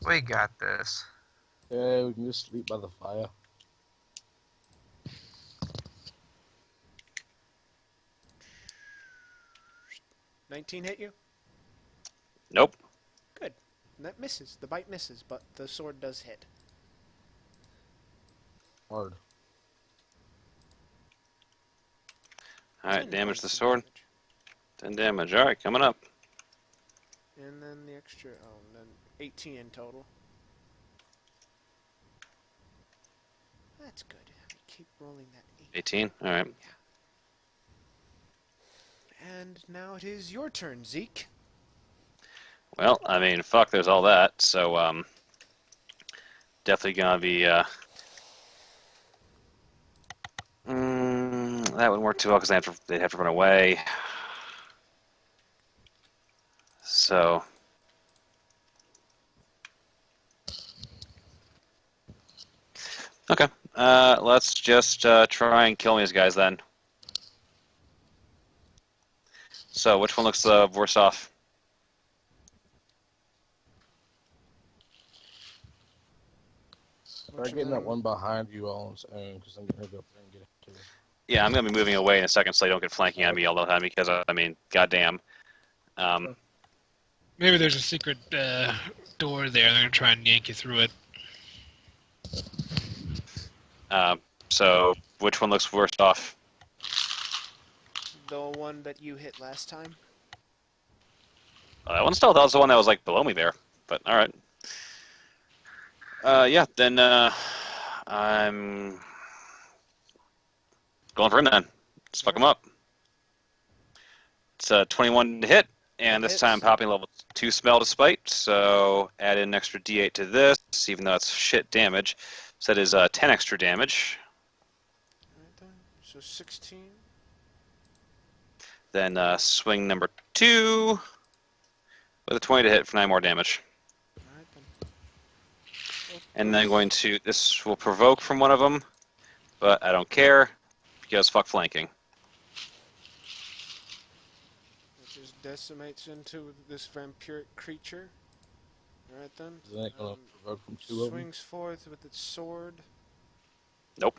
We got this. Yeah, we can just sleep by the fire. $19 hit you? Nope. Good. And that misses. The bite misses, but the sword does hit. Hard. All right, 10 damage points the of sword. damage. 10 damage. All right, coming up. And then the extra, then 18 in total. That's good. Keep rolling that 8. 18. All right. And now it is your turn, Zeke. Well, I mean, fuck, there's all that. So, definitely gonna be. That wouldn't work too well because they'd have to run away. So. Okay. Let's just try and kill these guys then. So, which one looks worse off? Try getting that one behind you on its own, because I'm going to go up there and get it too. Yeah, I'm gonna be moving away in a second so they don't get flanking on me all the time because I mean, goddamn. Maybe there's a secret door there. They're gonna try and yank you through it. So, which one looks worse off? The one that you hit last time. That one still. That was the one that was like below me there. But all right. Yeah. Then I'm going for him then. Let's fuck him up. It's a 21 to hit, and That this hits. time popping level 2 smell to spite. So add in an extra D8 to this, even though it's shit damage. So that is 10 extra damage. Alright then. So 16. Then swing number 2 with a 20 to hit for 9 more damage. Alright then. And then going to, this will provoke from one of them, but I don't care because fuck flanking. It just decimates into this vampiric creature. Alright then. Is that gonna provoke from 2 of them? Swings forth with its sword. Nope.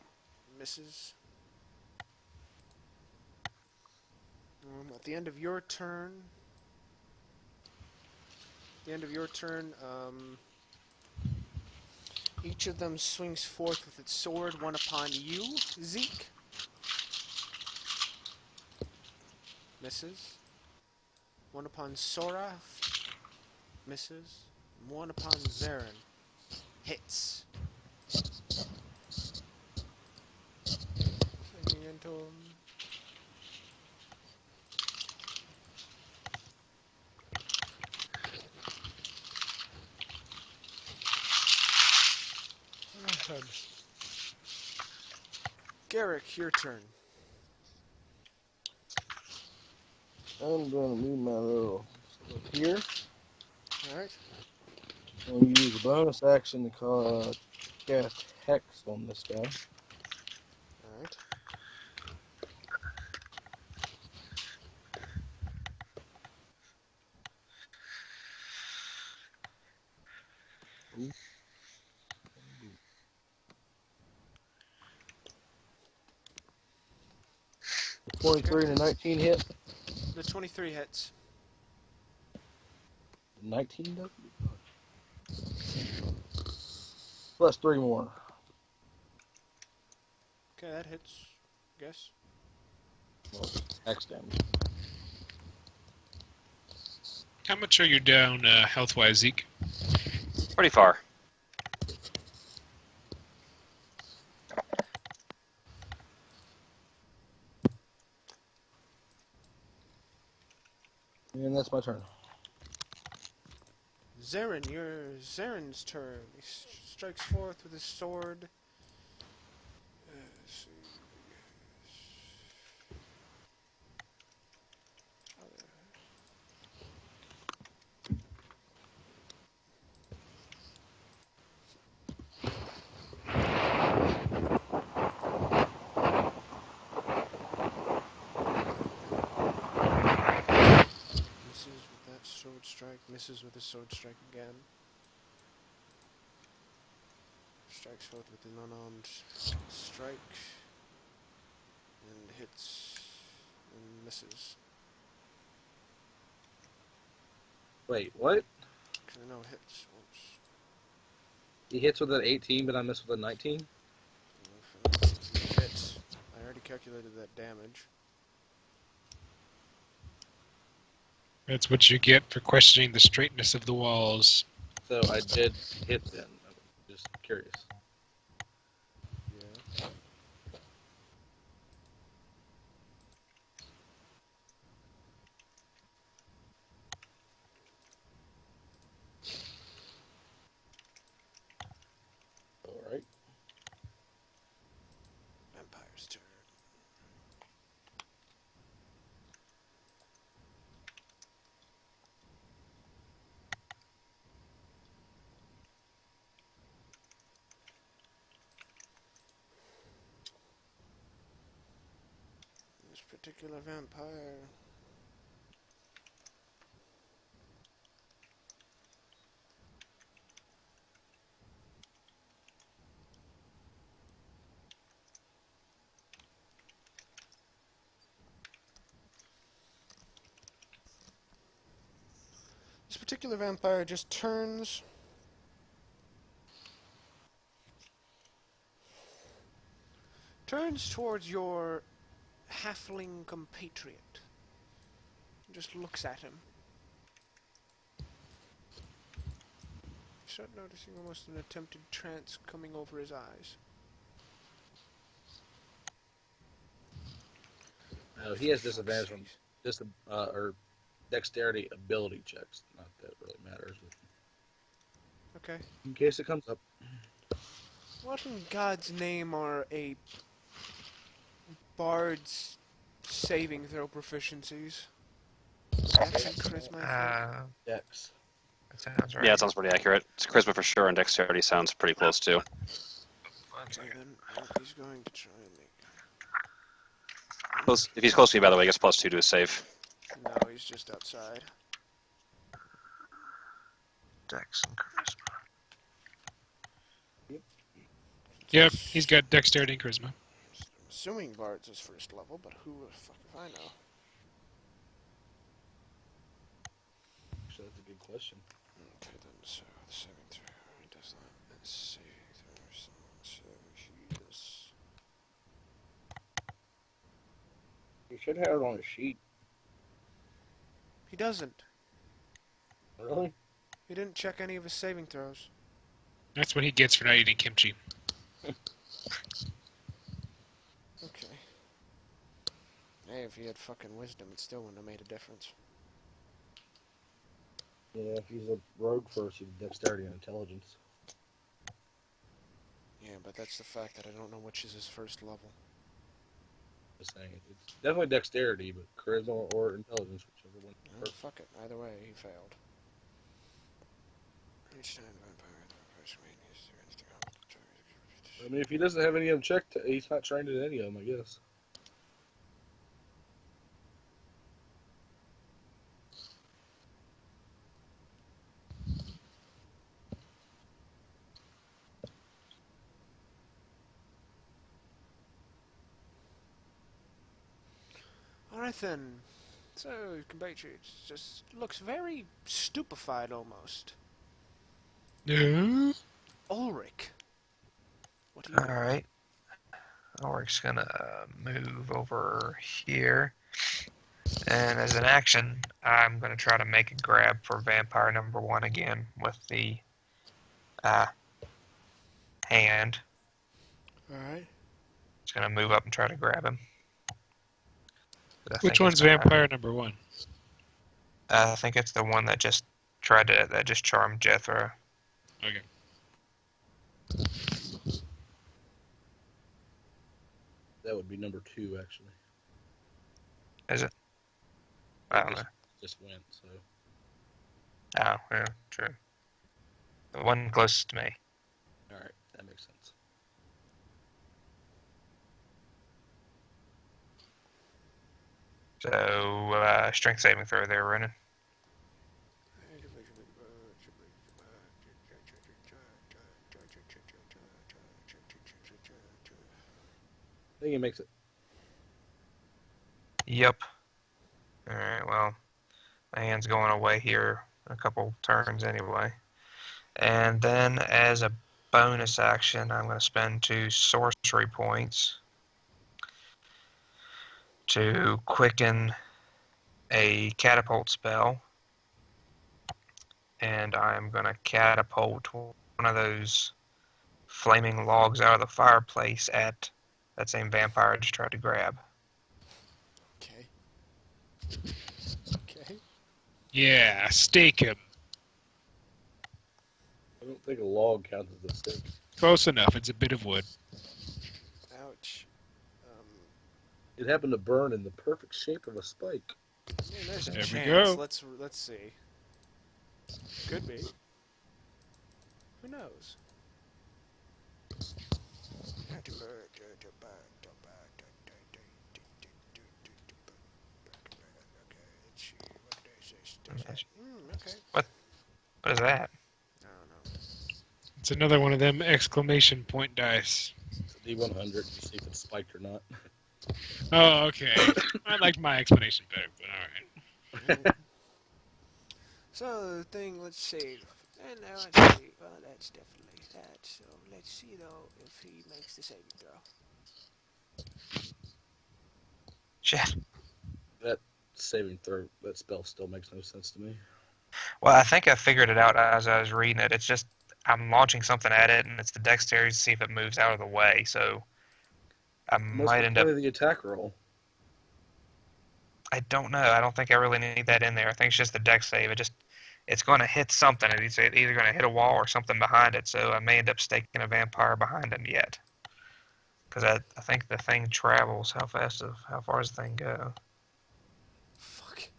Misses. At the end of your turn, each of them swings forth with its sword, one upon you, Zeke. Misses. One upon Sorath. Misses. One upon Zarin. Hits. Swinging into him. Garrick, your turn. I'm gonna move my little stuff here. Alright. I'm gonna use a bonus action to cast Hex on this guy. Alright. The 23 and a 19 hit. The 23 hits. 19 does? Plus 3 more. Okay, that hits. Guess. Well, Hex damage. How much are you down health-wise, Zeke? Pretty far. And that's my turn. Zarin's turn. He strikes forth with his sword. Let's see. Misses with that sword strike. Misses with a sword strike again. Strikes forth with an unarmed strike. And hits. And misses. Wait, what? No, hits. Oops. He hits with an 18, but I miss with a 19? Hits. I already calculated that damage. That's what you get for questioning the straightness of the walls. So I did hit then. I'm just curious. Yeah. Alright. Vampire's turn. This particular vampire. This particular vampire just turns. turns towards your halfling compatriot. Just looks at him. You start noticing almost an attempted trance coming over his eyes. He has For fuck's disadvantage from sakes. or dexterity ability checks. Not that it really matters. But Okay. in case it comes up. What in God's name are a bard's saving throw proficiencies? Dex and charisma, I think. Dex. That sounds right. Yeah, it sounds pretty accurate. It's charisma for sure, and dexterity sounds pretty close too. One Okay, second. then he's going to try and make. Close, if he's close to you, by the way, he gets +2 to his save. No, he's just outside. Dex and charisma. Yep, he's got dexterity and charisma. I'm assuming Bard's his first level, but who the fuck if I know? Actually, that's a good question. Okay, then, so the saving throw, he does not. It's saving throw, so he is. You should have it on a sheet. He doesn't. Really? He didn't check any of his saving throws. That's what he gets for not eating kimchi. Okay. Hey, if he had fucking wisdom, it still wouldn't have made a difference. Yeah, if he's a rogue first, he's dexterity and intelligence. Yeah, but that's the fact that I don't know which is his first level. Just saying, it's definitely dexterity, but charisma or intelligence, whichever one. Oh, fuck it. Either way, he failed. Each time the vampire I mean, if he doesn't have any of them checked, he's not trained in any of them, I guess. Alright then. So, compatriot just looks very stupefied almost. No. Ulrich. What do you do? Alright. Ulrich's gonna move over here. And as an action, I'm gonna try to make a grab for vampire number 1 again with the hand. Alright. Just gonna move up and try to grab him. But I Which think one's it's gonna- vampire number 1? I think it's the one that just charmed Jethro. Okay. That would be number 2, actually. Is it? I don't know. Just went, so. Oh, yeah, true. The one closest to me. Alright, that makes sense. So, strength saving throw there, Ronan. I think he makes it. Yep. Alright, well, my hand's going away here in a couple turns anyway. And then, as a bonus action, I'm going to spend 2 sorcery points to quicken a catapult spell. And I'm going to catapult one of those flaming logs out of the fireplace at that same vampire I just tried to grab. Okay. Okay. Yeah, stake him. I don't think a log counts as a stick. Close enough. It's a bit of wood. Ouch. It happened to burn in the perfect shape of a spike. I mean, there's a There we chance. go. Let's see. Could be. Who knows? Okay. What is that? I don't know. It's another one of them exclamation point dice. It's a D100 to see if it's spiked or not. Oh, okay. I like my explanation better, but alright. So the thing, let's see. And now let's see. Well, that's definitely that. So let's see though if he makes the saving throw. Shit. That saving throw, that spell still makes no sense to me. Well, I think I figured it out as I was reading it. It's just I'm launching something at it, and it's the dexterity to see if it moves out of the way. So I What's might the end point up. of the attack roll? I don't know. I don't think I really need that in there. I think it's just the dex save. It's going to hit something. It's either going to hit a wall or something behind it. So I may end up staking a vampire behind him yet. Because I think the thing travels. How far does the thing go? Fuck.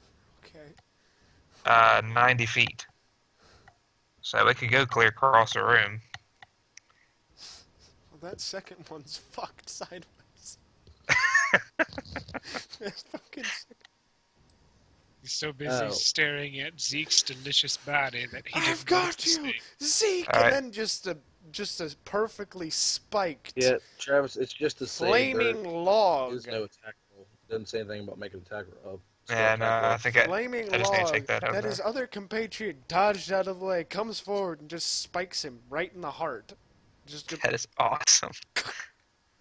Okay. 90 feet. So it could go clear across the room. Well, that second one's fucked sideways. That's fucking sick. He's so busy Oh. staring at Zeke's delicious body that he I've didn't got notice you, me. Zeke, All right. and then just a perfectly spiked Yeah, Travis, it's just a save. There flaming log. is no attack roll. Doesn't say anything about making attack roll. Yeah, no, I think I Flaming just need to log take that out that there. his other compatriot dodged out of the way, comes forward and just spikes him right in the heart. That is awesome.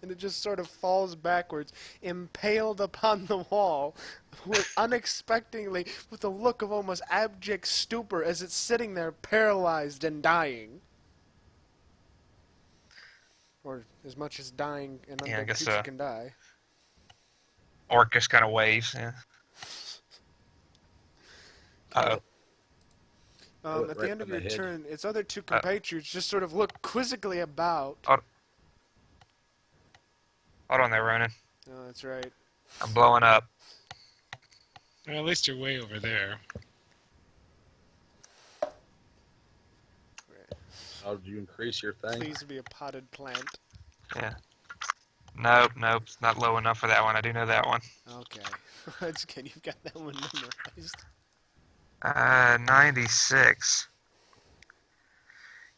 And it just sort of falls backwards, impaled upon the wall, unexpectedly, with a look of almost abject stupor as it's sitting there paralyzed and dying. Or as much as dying an Yeah, I undead guess creature so. can die. Orc just kind of waves. Yeah. Uh-oh. At the end of your Right in the head. turn, its other two compatriots just sort of look quizzically about. Hold on there, Ronan. Oh, that's right. I'm blowing up. Well, at least you're way over there. How did you increase your thing? Please be a potted plant. Yeah. Nope, it's not low enough for that one. I do know that one. Okay. That's good. You've got that one memorized. 96.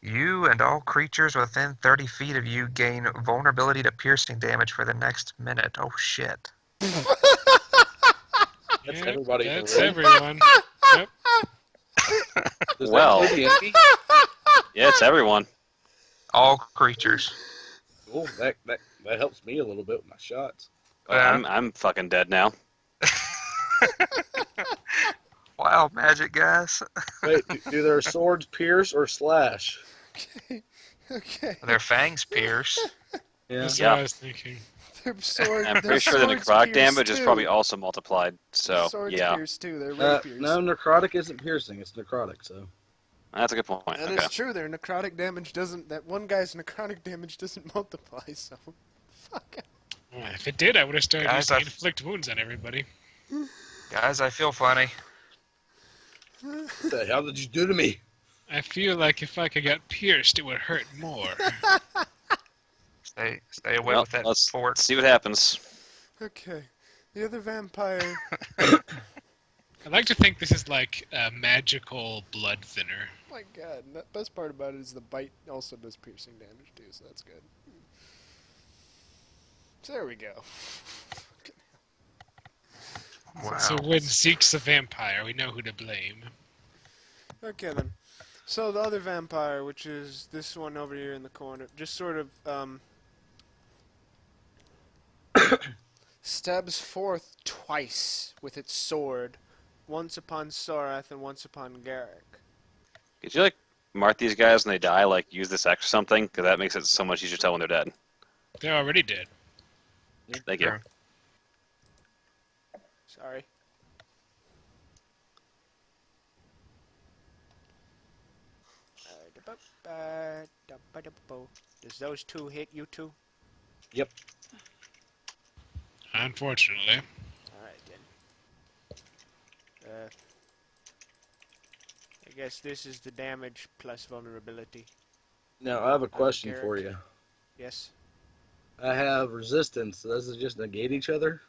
You and all creatures within 30 feet of you gain vulnerability to piercing damage for the next minute. Oh, shit. That's Yep, everybody in the That's room. everyone. Yep. Does Well. that include the enemy? Yeah, it's everyone. All creatures. Cool. That helps me a little bit with my shots. I'm fucking dead now. Wild magic, guys. Wait, do their swords pierce or slash? Okay. Okay. Their fangs pierce. Yeah. That's Yeah. what I was thinking. Their sword. I'm their pretty sure the swords necrotic pierce damage is too. probably also multiplied. Their So swords yeah, pierce too. They're rapiers. No, necrotic isn't piercing. It's necrotic. So that's a good point. That Okay. is true. Their necrotic damage doesn't. That one guy's necrotic damage doesn't multiply. So, fuck. If it did, I would have started Guys, using I've- inflict wounds on everybody. Guys, I feel funny. what the hell did you do to me? I feel like if I could get pierced, it would hurt more. Stay away Well, with that let's fort. see what happens. Okay. The other vampire. I'd like to think this is like a magical blood thinner. My God. The best part about it is the bite also does piercing damage too. So that's good. So there we go. Wow. So when Zeke's a vampire, we know who to blame. Okay then. So the other vampire, which is this one over here in the corner, just sort of stabs forth twice with its sword, once upon Sorath and once upon Garrick. Could you like mark these guys when they die? Like use this X or something? Because that makes it so much easier to tell when they're dead. They're already dead. Thank you. Sure. Sorry. Does those two hit you two? Yep. Unfortunately. Alright then. I guess this is the damage plus vulnerability. Now I have a question Garrick. for you. Yes, I have resistance. So does it just negate each other?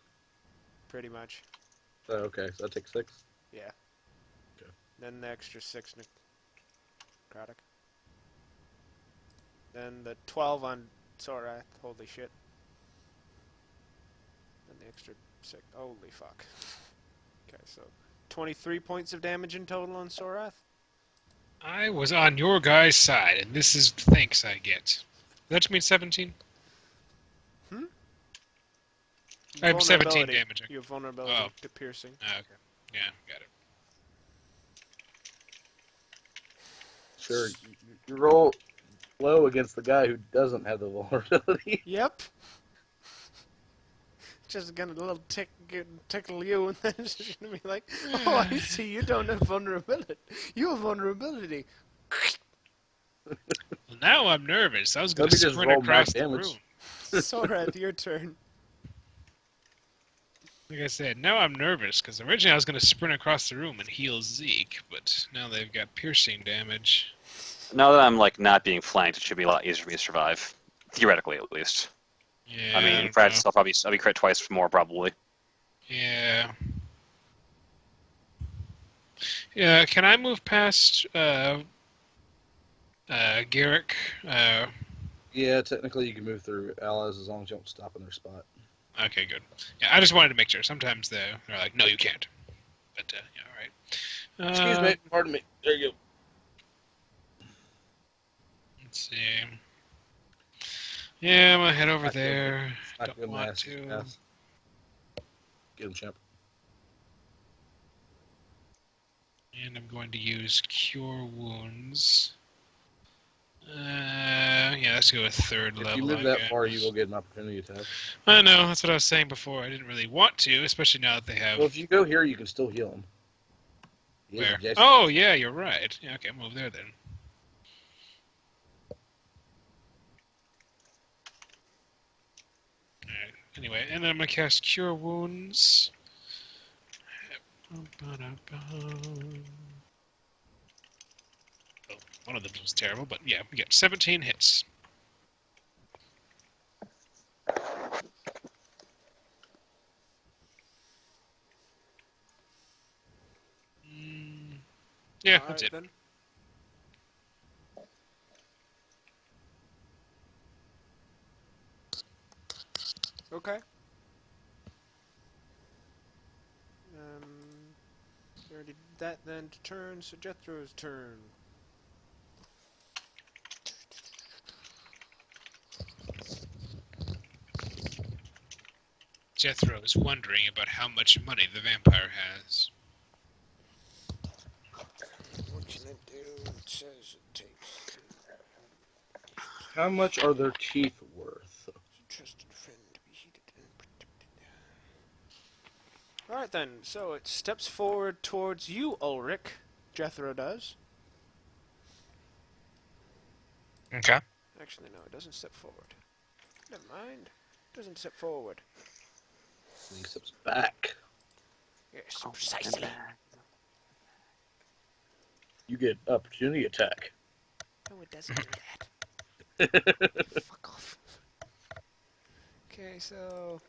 pretty much. Oh, okay, so I take 6. Yeah. Okay. Then the extra 6 necrotic. Then the 12 on Sorath. Holy shit. Then the extra 6. Holy fuck. Okay, so 23 points of damage in total on Sorath. I was on your guy's side, and this is the thanks I get. That mean 17? I'm 17 Vulnerability. damaging. You have vulnerability Oh. to piercing. Oh, okay. Yeah, got it. Sure, you roll low against the guy who doesn't have the vulnerability. Yep. Just gonna little tickle you, and then it's just gonna be like, oh, I see, you don't have vulnerability. You have vulnerability. Well, now I'm nervous. I was going Let me to just sprint roll across max the damage. room. Sorad, your turn. Like I said, now I'm nervous, because originally I was going to sprint across the room and heal Zeke, but now they've got piercing damage. Now that I'm like not being flanked, it should be a lot easier for me to survive, theoretically at least. Yeah, I mean, in don't practice, know. I'll be crit twice more probably. Yeah. Yeah, can I move past Garrick? Yeah, technically you can move through allies as long as you don't stop in their spot. Okay, good. Yeah, I just wanted to make sure. Sometimes they're like, no, you can't. But, yeah, all right. Excuse me, pardon me. There you go. Let's see. Yeah, I'm gonna head over Smack him. there. Smack Don't him in the want ass. to. Ass. Get him, champ. And I'm going to use Cure Wounds. Yeah, let's go with third level. If you move I that guess. far, you will get an opportunity attack. I know, that's what I was saying before. I didn't really want to, especially now that they have. Well, if you go here, you can still heal him. He is Where? adjacent. Oh, yeah, you're right. Yeah, okay, move there then. Alright, anyway, and then I'm gonna cast Cure Wounds. Oh, one of them was terrible, but yeah, we got 17 hits. Yeah, that's it. Then. Okay. You already did that then to turn, so Jethro's turn. Jethro is wondering about how much money the vampire has. What can I do? It says it takes How much are their teeth worth? a trusted friend to be heated and protected. Alright then, so it steps forward towards you, Ulrich. Jethro does. Okay. Actually, no, it doesn't step forward. Never mind. It doesn't step forward. And he steps back. Yes, precisely. You get opportunity attack. No, it doesn't do that. Fuck off. Okay, so...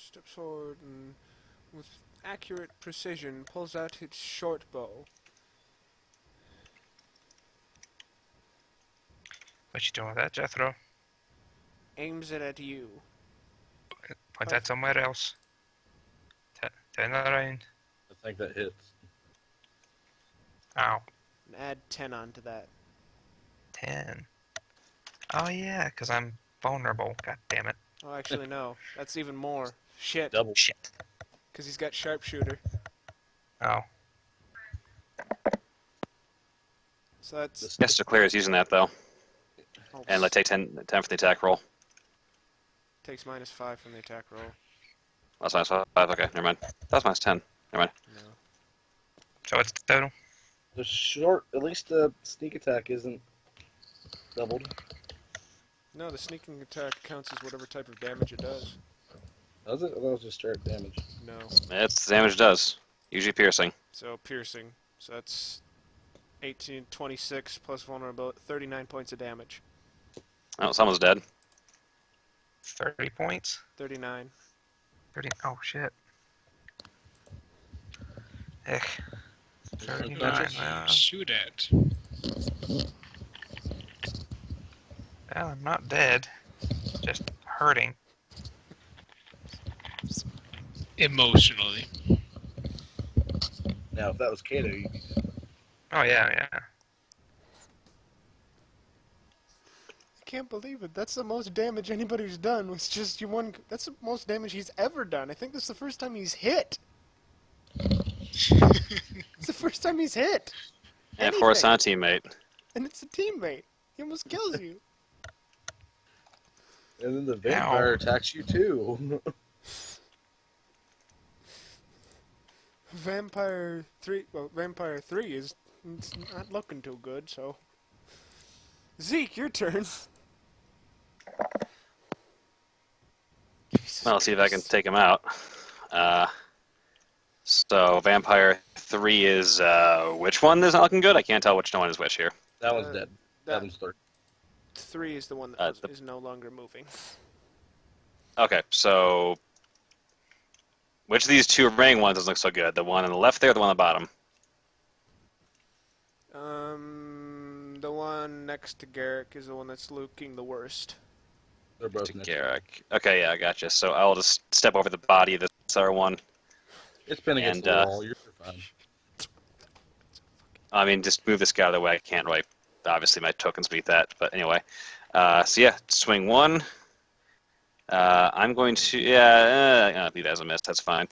Steps forward and, with accurate precision, pulls out its short bow. What you doing with that, Jethro? Aims it at you. Point that somewhere else. Turn that around. I think that hits. Ow. And add 10 onto that. 10. Oh yeah, because I'm vulnerable. God damn it. Oh, actually, no. That's even more. Shit. Double. Shit. Because he's got sharpshooter. Oh. So that's... This- Yes, to clear is using that though, oh, and like take 10 for the attack roll. takes -5 from the attack roll. That's -5. Okay, never mind. That's -10. Never mind. No. So it's total? The short, at least the sneak attack isn't doubled. No, the sneaking attack counts as whatever type of damage it does. Does it? That was just straight damage. No. It's damage it does. Usually piercing. So piercing. So that's 18, 26 plus vulnerability, 39 points of damage. Oh, someone's dead. 30 points? 39. 30. Oh shit. Heck. 39. Unconscious? Well, Shoot at. I'm not dead. Just hurting. Emotionally. Now, if that was Kato, you'd be Oh yeah, yeah. can't believe it. That's the most damage anybody's done. Was just you one. That's the most damage he's ever done. I think this is the first time he's hit. It's the first time he's hit. And for it's Anything. not a teammate. And it's a teammate. He almost kills you. And then the vampire attacks you too. Vampire 3. Well, Vampire 3 is it's not looking too good. So, Zeke, your turn. Jesus Well, I'll see if I can Christ. take him out. So Vampire 3 is which one is not looking good? I can't tell which one is which here. That one's dead. That That one's third. 3 is the one that the- is no longer moving. Okay, so which of these two remaining ones doesn't look so good? The one on the left there, or the one on the bottom? The one next to Garrick is the one that's looking the worst. They're both To next. Garrick. Okay, yeah, I gotcha. So I'll just step over the body of this other one. It's been against And, the wall. You're fine. I mean, just move this guy out of the way. I can't really. Obviously, my tokens beat that. But anyway. So yeah, swing 1. I'm going to. Yeah, leave that as a miss. That's fine.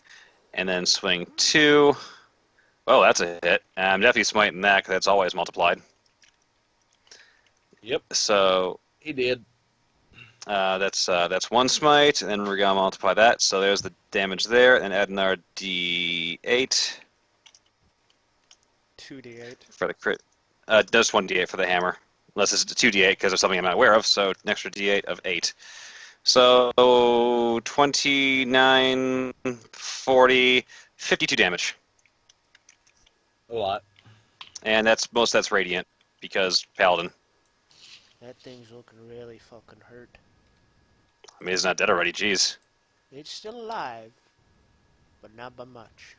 And then swing 2. Oh, that's a hit. I'm definitely smiting that because that's always multiplied. Yep, So he did. that's 1 smite, and then we're gonna multiply that. So there's the damage there, and add another D8 2d8. for the crit. Just 1 D8 for the hammer, unless it's a 2 D8 because there's something I'm not aware of. So an extra D8 of 8. So 29, 40, 52 damage, A lot. and that's radiant because paladin. That thing's looking really fucking hurt. I mean, it's not dead already. Jeez. It's still alive, but not by much.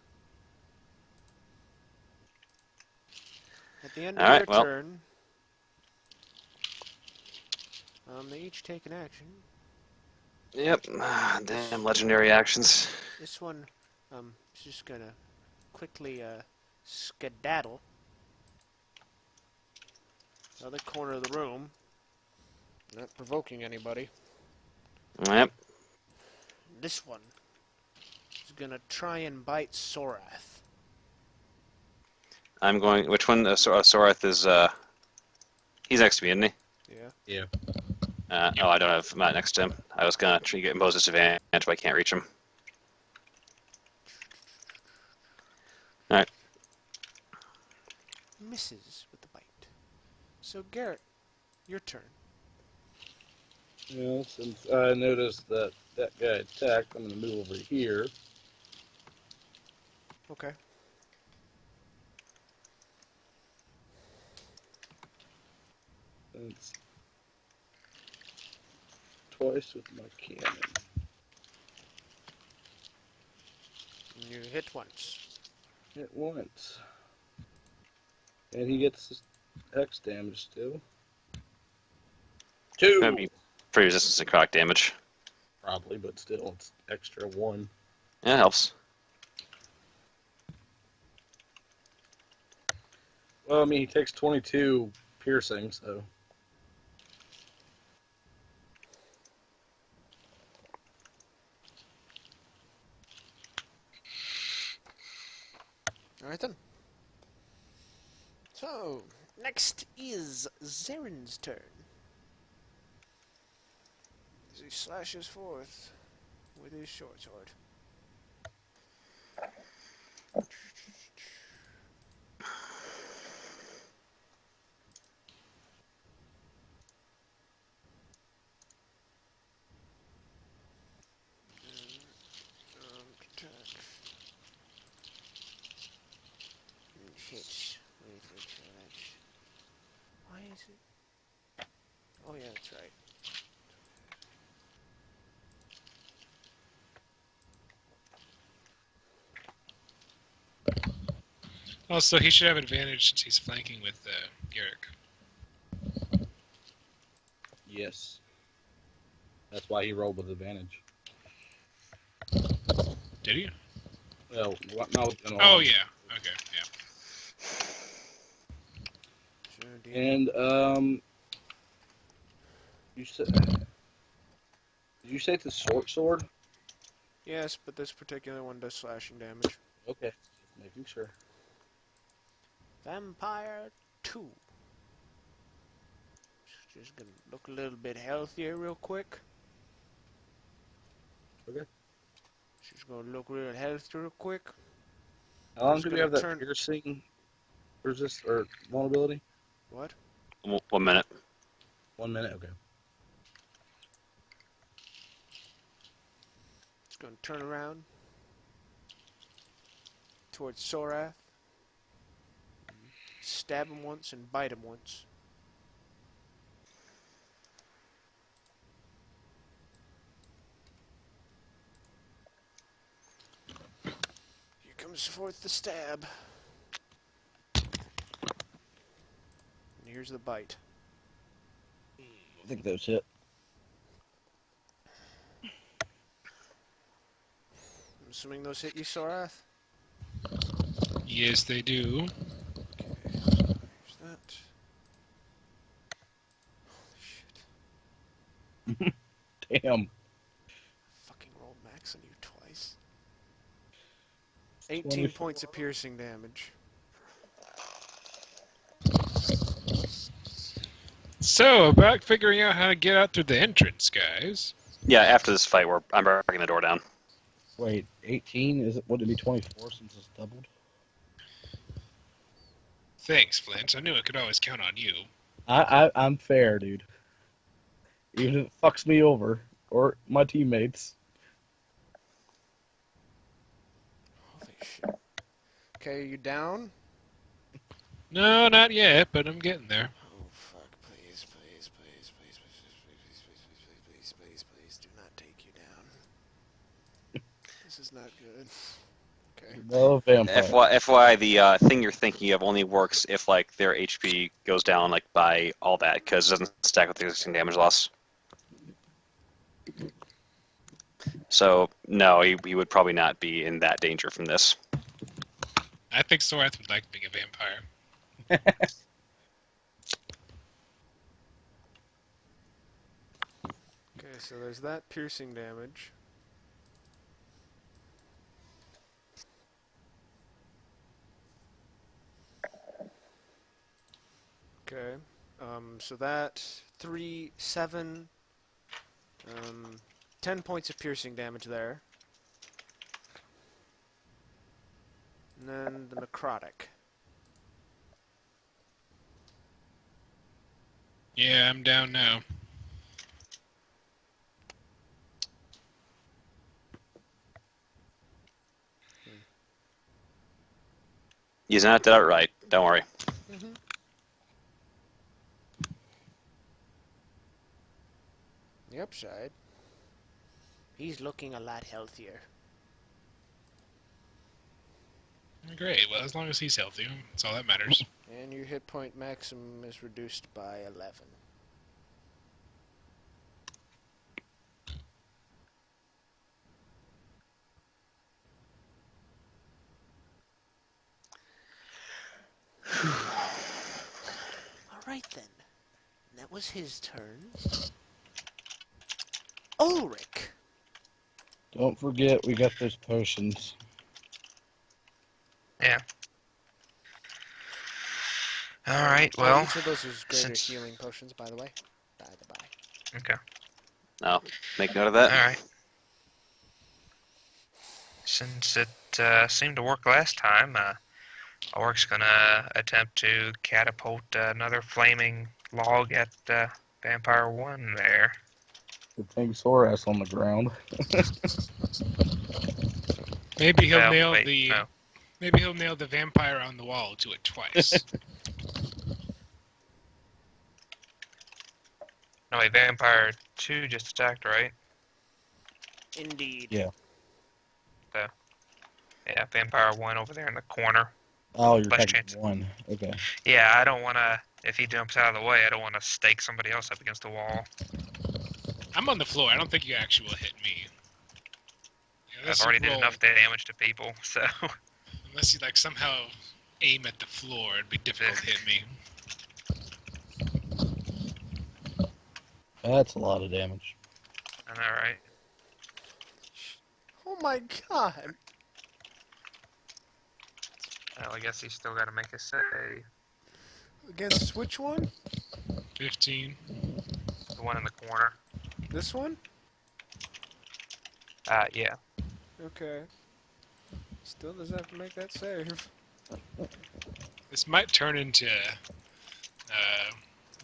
At the end of Alright, their well. turn, they each take an action. Yep. Damn legendary actions. This one, is just gonna quickly, skedaddle. Other corner of the room. Not provoking anybody. Yep. This one is gonna try and bite Sorath. I'm going. Which one? Sorath is. He's next to me, isn't he? Yeah. Yeah. Oh, I don't have Matt next to him. I was gonna try to get impose disadvantage, but I can't reach him. Alright. Misses with the bite. So Garrett, your turn. Yeah, since I noticed that that guy attacked, I'm going to move over here. Okay. It's twice with my cannon. You hit once. Hit once. And he gets X damage still. 2! That'd be pretty resistant to necrotic damage. Probably, but still, it's extra 1. Yeah, it helps. Well, I mean, he takes 22 piercing, so. Alright then. So, next is Zaren's turn. As he slashes forth with his short sword. Attack. Hits. Wait for challenge. Why is it? Oh yeah, that's right. Also, he should have advantage since he's flanking with Garrick. Yes. That's why he rolled with advantage. Did he? Well, no. Oh, yeah. Okay, yeah. Sure, dude. And, You said. Did you say it's a short sword? Yes, but this particular one does slashing damage. Okay, just making sure. Vampire 2. Just gonna look a little bit healthier real quick. Okay. She's gonna look real healthy real quick. How long Just do we gonna have that turn- piercing resist or vulnerability? What? 1 minute. 1 minute. Okay. Just gonna turn around towards Sorath. Stab him once and bite him once. Here comes forth the stab. And here's the bite. I think that's it. I'm assuming those hit you, Sorath? Yes, they do. Okay, here's that. Holy shit. Damn. Fucking rolled max on you twice. 18 24. points of piercing damage. So, about figuring out how to get out through the entrance, guys. Yeah, after this fight, I'm breaking the door down. Wait, 18? Is it? Would it be 24 since it's doubled? Thanks, Flint. I knew I could always count on you. I'm fair, dude. Even if it fucks me over or my teammates. Holy shit. Okay, you down? No, not yet, but I'm getting there. Oh fuck, please, please, please, please, please, please, please, please, please, please, please, do not take you down. This is not good. Okay. No vampire. FY, the thing you're thinking of only works if like their HP goes down like by all that, because it doesn't stack with the existing damage loss. So no, he would probably not be in that danger from this. I think Sorath would like being a vampire. Okay, so there's that piercing damage. Okay, so that 3, 7, 10 points of piercing damage there. And then the necrotic. Yeah, I'm down now. He's not did it right. Don't worry. Mm-hmm. The upside, he's looking a lot healthier. Great. Well, as long as he's healthy, that's all that matters. And your hit point maximum is reduced by 11. Alright then. That was his turn. Ulrich! Don't forget, we got those potions. Yeah. All right. Well. Each of those is greater since- healing potions, by the way. By the by. Okay. No, make note of that. All right. Since it seemed to work last time, Orc's gonna attempt to catapult another flaming log at Vampire 1 there. Good thing Sorath's on the ground. Maybe he'll Well, nail wait, the. no. Maybe he'll nail the vampire on the wall to it twice. No, wait, Vampire 2 just attacked, right? Indeed. Yeah. Yeah, Vampire 1 over there in the corner. Oh, you're Less attacking chance. one. Okay. Yeah, I don't want to, if he jumps out of the way, I don't want to stake somebody else up against the wall. I'm on the floor. I don't think you actually will hit me. I've already did enough damage to people, so... Unless you like somehow aim at the floor, it'd be difficult to hit me. That's a lot of damage. I know, right? Oh my god! Well, I guess he's still got to make a save. Against which one? 15. The one in the corner. This one? Yeah. Okay. Still doesn't have to make that save. This might turn into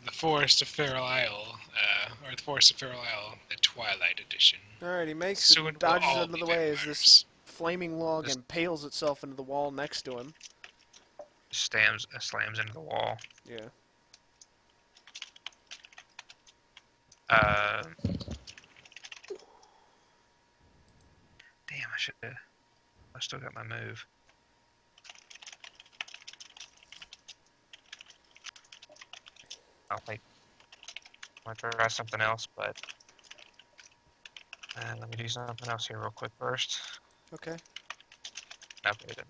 the Forest of Feral Isle, or the Forest of Feral Isle, the Twilight Edition. Alright, he makes Soon it, we'll dodges all out of be the way as this vampires. flaming log This- impales itself into the wall next to him. Slams into the wall. Yeah. Damn, I should have. I still got my move. I'll take. I might try something else, but let me do something else here real quick first. Okay. No, it didn't.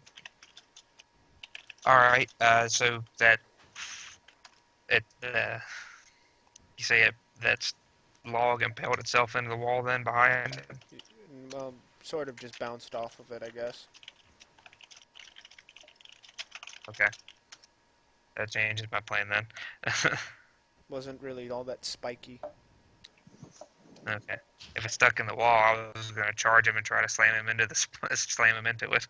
All right. So that it. You say it. That's log impaled itself into the wall then behind him. Well, sort of just bounced off of it, I guess. Okay. That changes my plan then. Wasn't really all that spiky. Okay. If it's stuck in the wall, I was gonna charge him and try to slam him into slam him into it.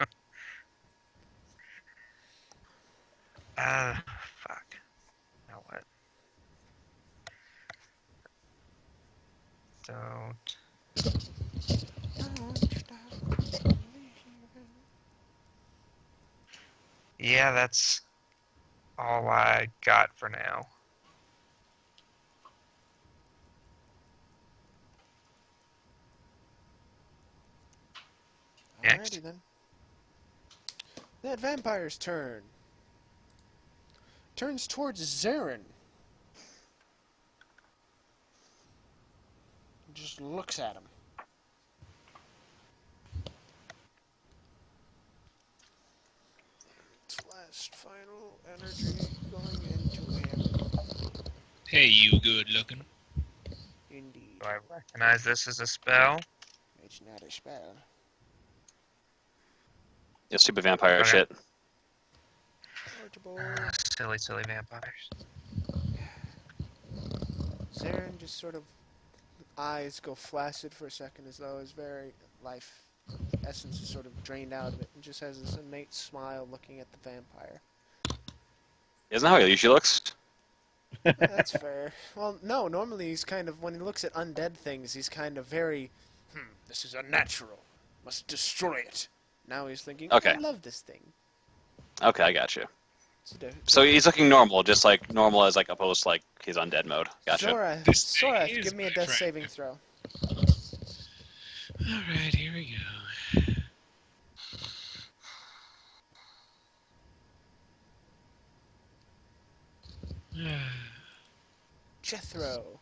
Fuck. Now what? Don't. Yeah, that's all I got for now. Next. Alrighty then. That vampire's turn. Turns towards Zarin. Just looks at him. Its last final energy going into him. Hey, you good looking. Indeed. Do I recognize this as a spell? It's not a spell. Yeah, stupid vampire Okay. shit. Portable. Silly vampires. Zarin just sort of eyes go flaccid for a second as though his very life essence is sort of drained out of it and just has this innate smile looking at the vampire. Isn't that how he usually looks? That's fair. Well, no, normally he's kind of, when he looks at undead things, he's kind of very, this is unnatural. Must destroy it. Now he's thinking, Okay. I love this thing. Okay, I got you. It's a So he's looking normal, just like normal as like opposed to like his undead mode. Gotcha. Sora, This thing Sora, is give me a my death friend. saving throw. Alright, here we go. Jethro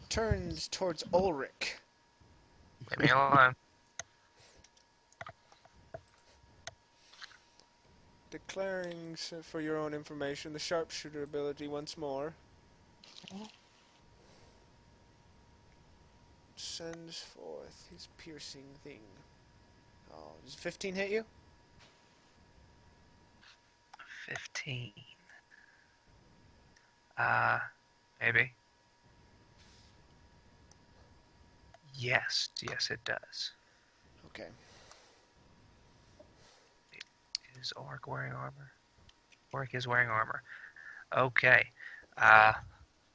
turns towards Ulrich. Leave me alone. Declaring, for your own information, the sharpshooter ability once more. Sends forth his piercing thing. Oh, does 15 hit you? 15. Maybe. Yes, it does. Okay. Is Orc wearing armor? Orc is wearing armor. Okay.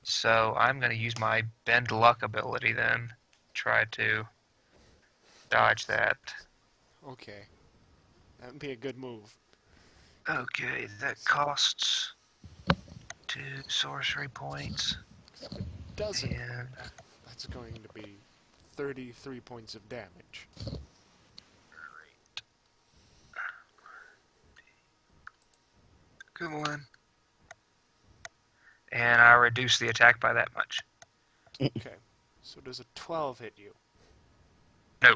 So I'm going to use my bend luck ability then. Try to dodge that. Okay. That would be a good move. Okay, that costs 2 sorcery points. If it doesn't, And that's going to be 33 points of damage. good one. And I reduce the attack by that much. Okay. So does a 12 hit you? No.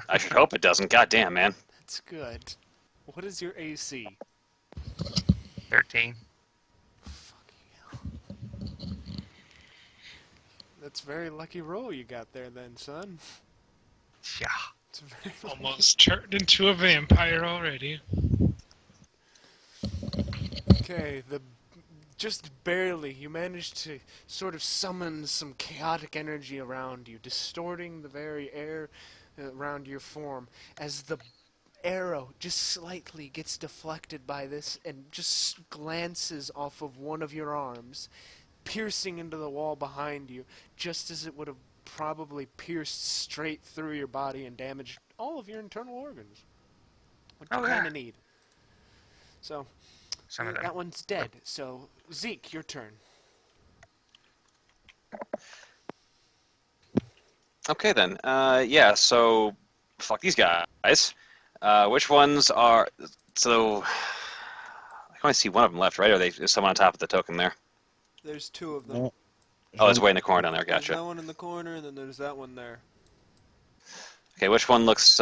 I should hope it doesn't. God damn, man. That's good. What is your AC? 13. Fucking hell. That's a very lucky roll you got there, then, son. Yeah. It's a very Almost turned into a vampire already. Okay, just barely, you managed to sort of summon some chaotic energy around you, distorting the very air around your form as the arrow just slightly gets deflected by this and just glances off of one of your arms, piercing into the wall behind you, just as it would have probably pierced straight through your body and damaged all of your internal organs, which you Okay. kind of need. So, Some of them. that one's dead. So, Zeke, your turn. Okay then. Yeah. So, fuck these guys. Which ones are? So, I can only see one of them left, right? Or is someone on top of the token there? There's two of them. No. Oh, it's way in the corner down there. There's Gotcha. that one in the corner, and then there's that one there. Okay, which one looks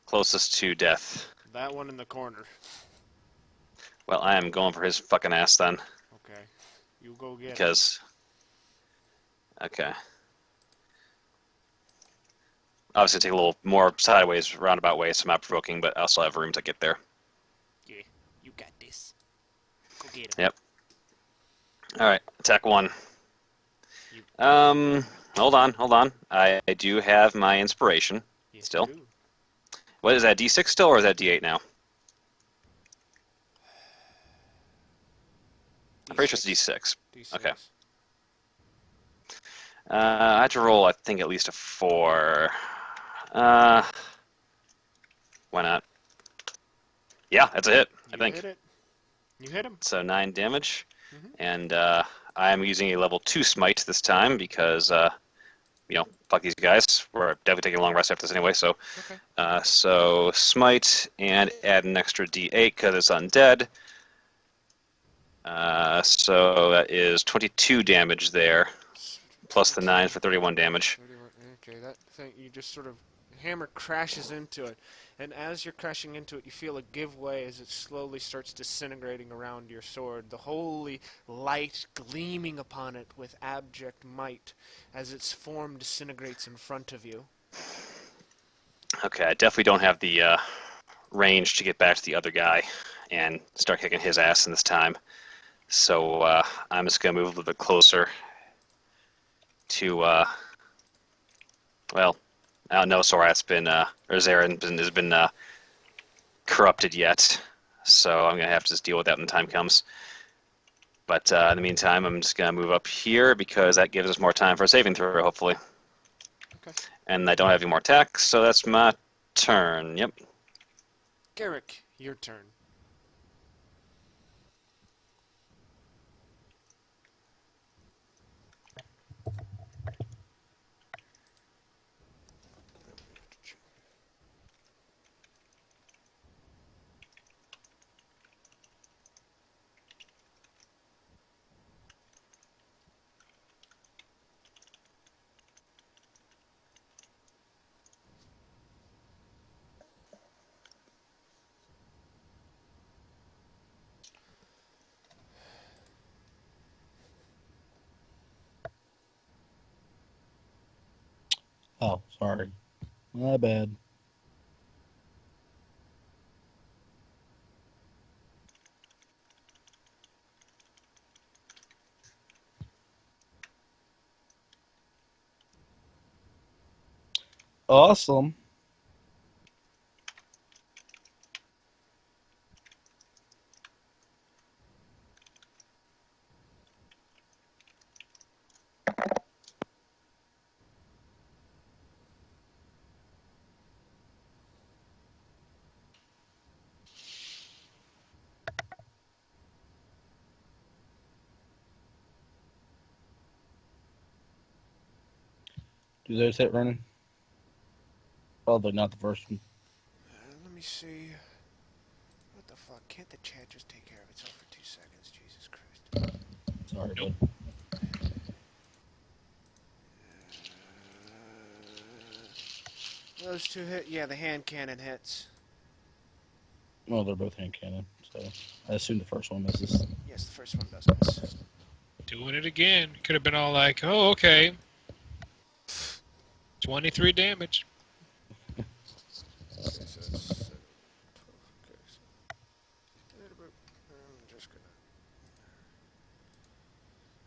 closest to death? That one in the corner. Well, I am going for his fucking ass then, Okay. You go get it. because. Okay. Obviously, take a little more sideways, roundabout way, so I'm not provoking, but I still have room to get there. Yeah, you got this. Go get him. Yep. All right, attack one. You- Hold on. I do have my inspiration. Yes, Still? you do. What is that, D6 still, or is that D8 now? I'm pretty sure it's D6. D6. Okay. I had to roll, I think, at least a 4. Why not? Yeah, that's a hit, I You think. hit it. You hit him. So 9 damage. Mhm. And I am using a level 2 smite this time because, fuck these guys. We're definitely taking a long rest after this anyway. So, Okay. so smite and add an extra D8 because it's undead. So that is 22 damage there, plus the 9 for 31 damage. 31. Okay, that thing, you just sort of, hammer crashes into it. And as you're crashing into it, you feel a give way as it slowly starts disintegrating around your sword. The holy light gleaming upon it with abject might as its form disintegrates in front of you. Okay, I definitely don't have the range to get back to the other guy and start kicking his ass in this time. So I'm just going to move a little bit closer to, well, I don't know, Sorat's been, or Zarin has been corrupted yet. So I'm going to have to just deal with that when the time comes. But in the meantime, I'm just going to move up here because that gives us more time for a saving throw, hopefully. Okay. And I don't have any more attacks, so that's my turn. Yep. Garrick, your turn. Oh, sorry. My bad. Awesome. Do those hit running? Probably not the first one. Let me see. What the fuck? Can't the chat just take care of itself for 2 seconds? Jesus Christ. Sorry, Nope. bud. Those two hit. Yeah, the hand cannon hits. Well, they're both hand cannon, so I assume the first one misses. Yes, the first one does miss. Doing it again. Could have been all like, oh, okay. 23 damage. Okay, so it's 7, 12. Okay, so I'm just gonna.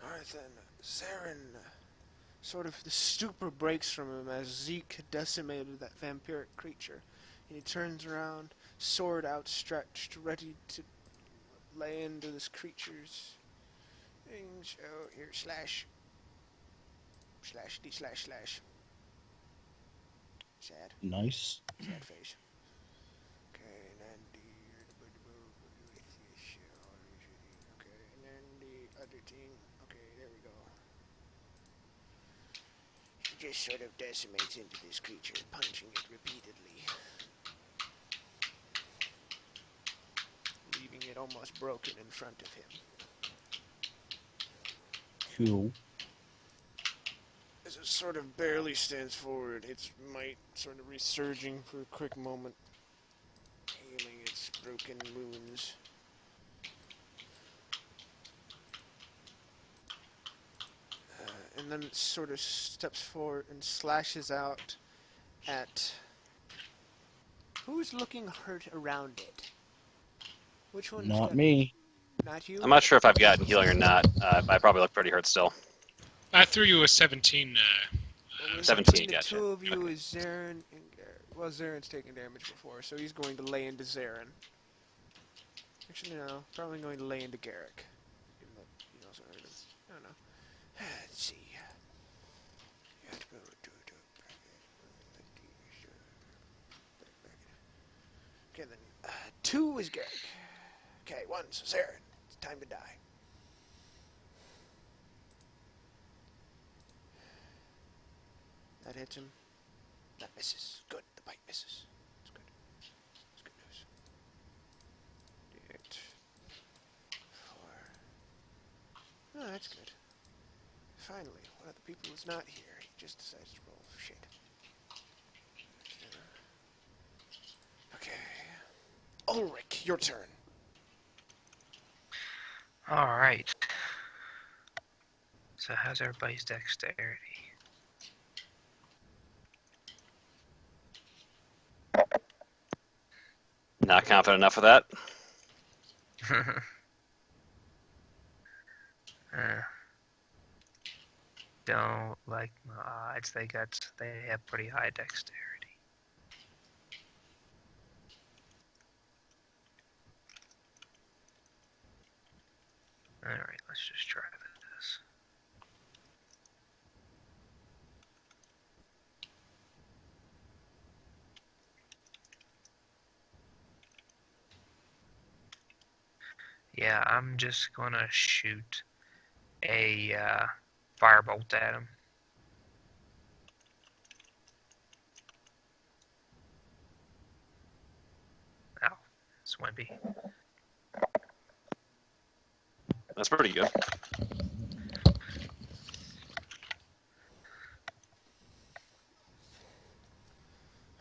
Alright then, Zarin. Sort of the stupor breaks from him as Zeke had decimated that vampiric creature. And he turns around, sword outstretched, ready to lay into this creature's things. Oh, here, slash. Slash, D slash, slash. Sad. Nice. Sad face. Okay, and then okay, and then the other thing. Okay, there we go. He just sort of decimates into this creature, punching it repeatedly, leaving it almost broken in front of him. Cool. As it sort of barely stands forward, its might sort of resurging for a quick moment, healing its broken wounds. And then it sort of steps forward and slashes out at... Who's looking hurt around it? Which one's Not got... me. Not you? I'm not sure if I've gotten healing or not. I probably look pretty hurt still. I threw you a 17. Well, 17, between the gotcha. two of you Okay. is Zarin and Garrett. Well, Zarin's taken damage before, so he's going to lay into Zarin. Actually, no. Probably going to lay into Garrick. Even though he also hurt him. I don't know. Let's see. You have to go to okay, then 2 is Garrick. Okay, 1, so Zarin. It's time to die. That hits him. That misses. Good. The bite misses. It's good. It's good news. D8. 4. Oh, that's good. Finally, one of the people who's not here. He just decides to roll. Shit. Okay. Ulrich, your turn. All right. So how's everybody's dexterity? Not confident enough of that. uh, don't like my odds. They have pretty high dexterity. All right, let's just try this. Yeah, I'm just gonna shoot a firebolt at him. Oh, it's wimpy. That's pretty good.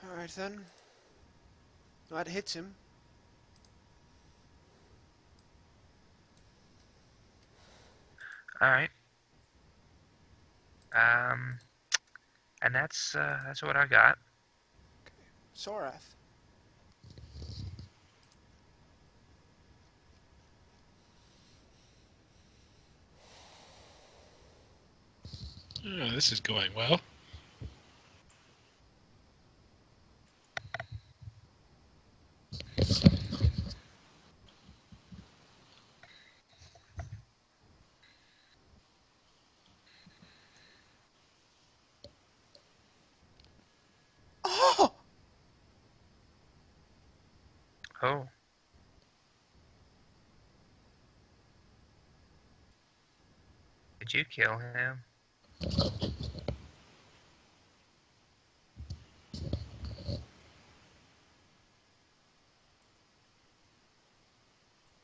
Alright then. That hits him. All right. And that's what I got. Sorath. Oh, this is going well. Oh! Oh. Did you kill him?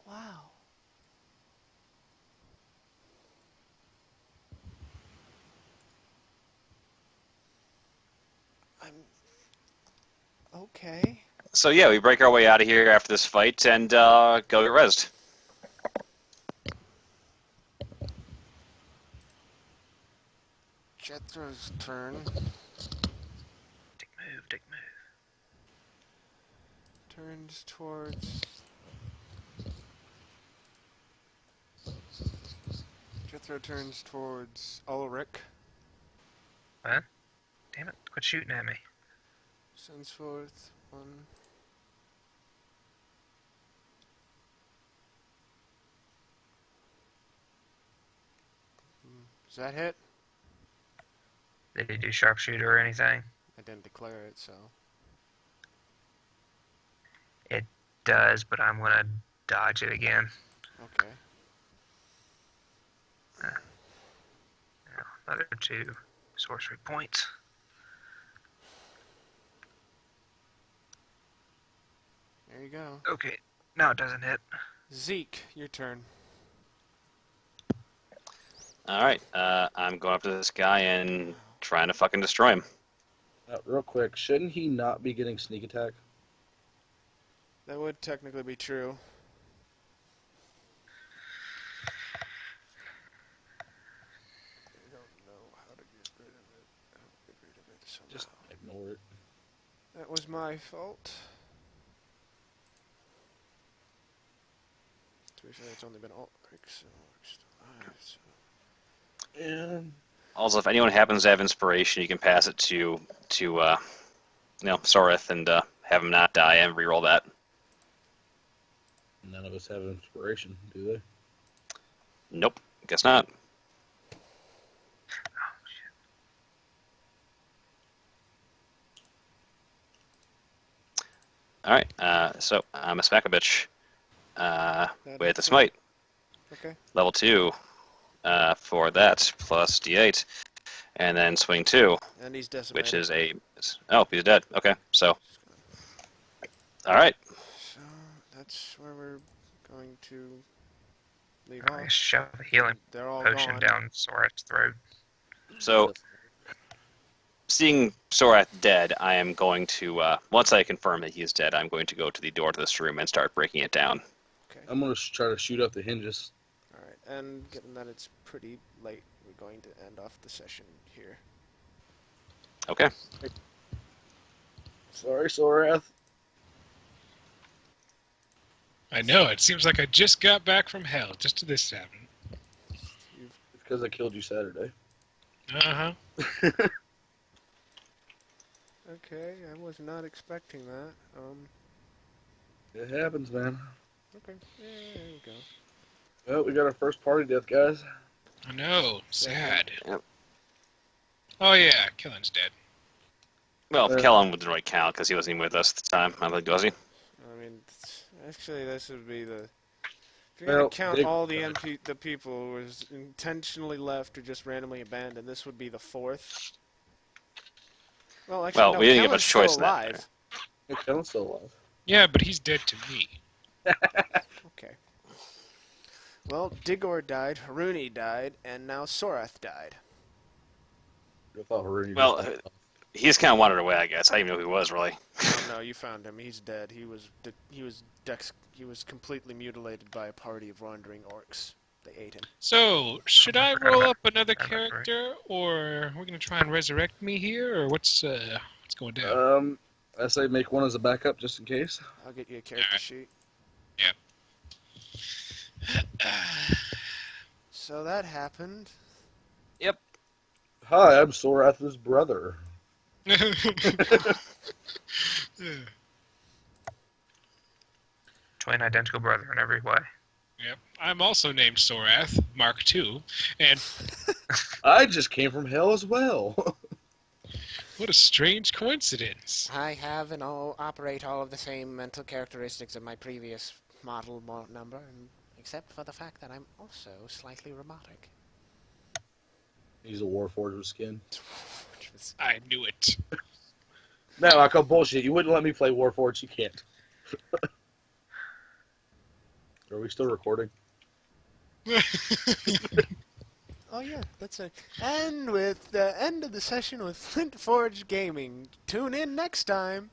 Wow. I'm... Okay. So yeah, we break our way out of here after this fight and go get rezzed. Jethro's turn. Dick move, dick move. Turns towards... Jethro turns towards Ulrich. What? Damn it, quit shooting at me. Sends forth one. Does that hit? Did he do sharpshooter or anything? I didn't declare it, so... It does, but I'm gonna dodge it again. Okay. Another 2 sorcery points. There you go. Okay, now it doesn't hit. Zeke, your turn. Alright, I'm going up to this guy and trying to fucking destroy him. Real quick, shouldn't he not be getting sneak attack? That would technically be true. I don't know how to get rid of it. I'll get rid of it somehow. Just ignore it. That was my fault. To be fair, it's only been Ulrich, so... And Also, if anyone happens to have inspiration, you can pass it to Soreth and have him not die and reroll that. none of us have inspiration, do they? Nope, guess not. Alright, so I'm a smack a bitch. With the smite. Okay. Level 2 for that, plus d8. And then swing 2, And he's decimated. which is a... Oh, he's dead. Okay, so... Alright. So, that's where we're going to leave I off. shove a healing They're all potion gone. down Sora's throat. So, seeing Sorath dead, I am going to... once I confirm that he is dead, I'm going to go to the door to this room and start breaking it down. Okay. I'm gonna try to shoot up the hinges. Alright, and given that it's pretty late, we're going to end off the session here. Okay. Sorry, Sorath. I know, it seems like I just got back from hell, just to this happen. It's because I killed you Saturday. Uh-huh. Okay, I was not expecting that. It happens, man. Okay, yeah, there you go. Well, we got our first party death, guys. I know, sad. Yep. Oh yeah, Killen's dead. Well, Kellen wouldn't really count because he wasn't even with us at the time. I think, was he? I mean, actually, this would be the... If you're Well, gonna count they- all the the people who was intentionally left or just randomly abandoned, this would be the 4th. Well, actually, Well, no, we didn't give Kellen's much choice still in that alive. Yeah, Kellen's still alive. Yeah, but he's dead to me. Okay. Well, Digor died, Haruni died, and now Sorath died. I thought Haruni Well, just died. He just kind of wandered away, I guess. I didn't even know who he was, really. Oh no, you found him. He's dead. He was completely mutilated by a party of wandering orcs. They ate him. So, should I forgot roll about- up another forgot about that. character, or we're gonna try and resurrect me here, or what's going down? I say make one as a backup just in case. I'll get you a character sheet. So that happened. Hi, I'm Sorath's brother. Twin identical brother in every way. Yep. I'm also named Sorath, Mark II, and I just came from hell as well. what a strange coincidence. I have and all operate all of the same mental characteristics of my previous model number, except for the fact that I'm also slightly robotic. He's a warforged with skin. I knew it. No, I call bullshit. You wouldn't let me play Warforged. You can't. Are we still recording? Oh yeah, that's it. And with the end of the session with Flint Forge Gaming. Tune in next time.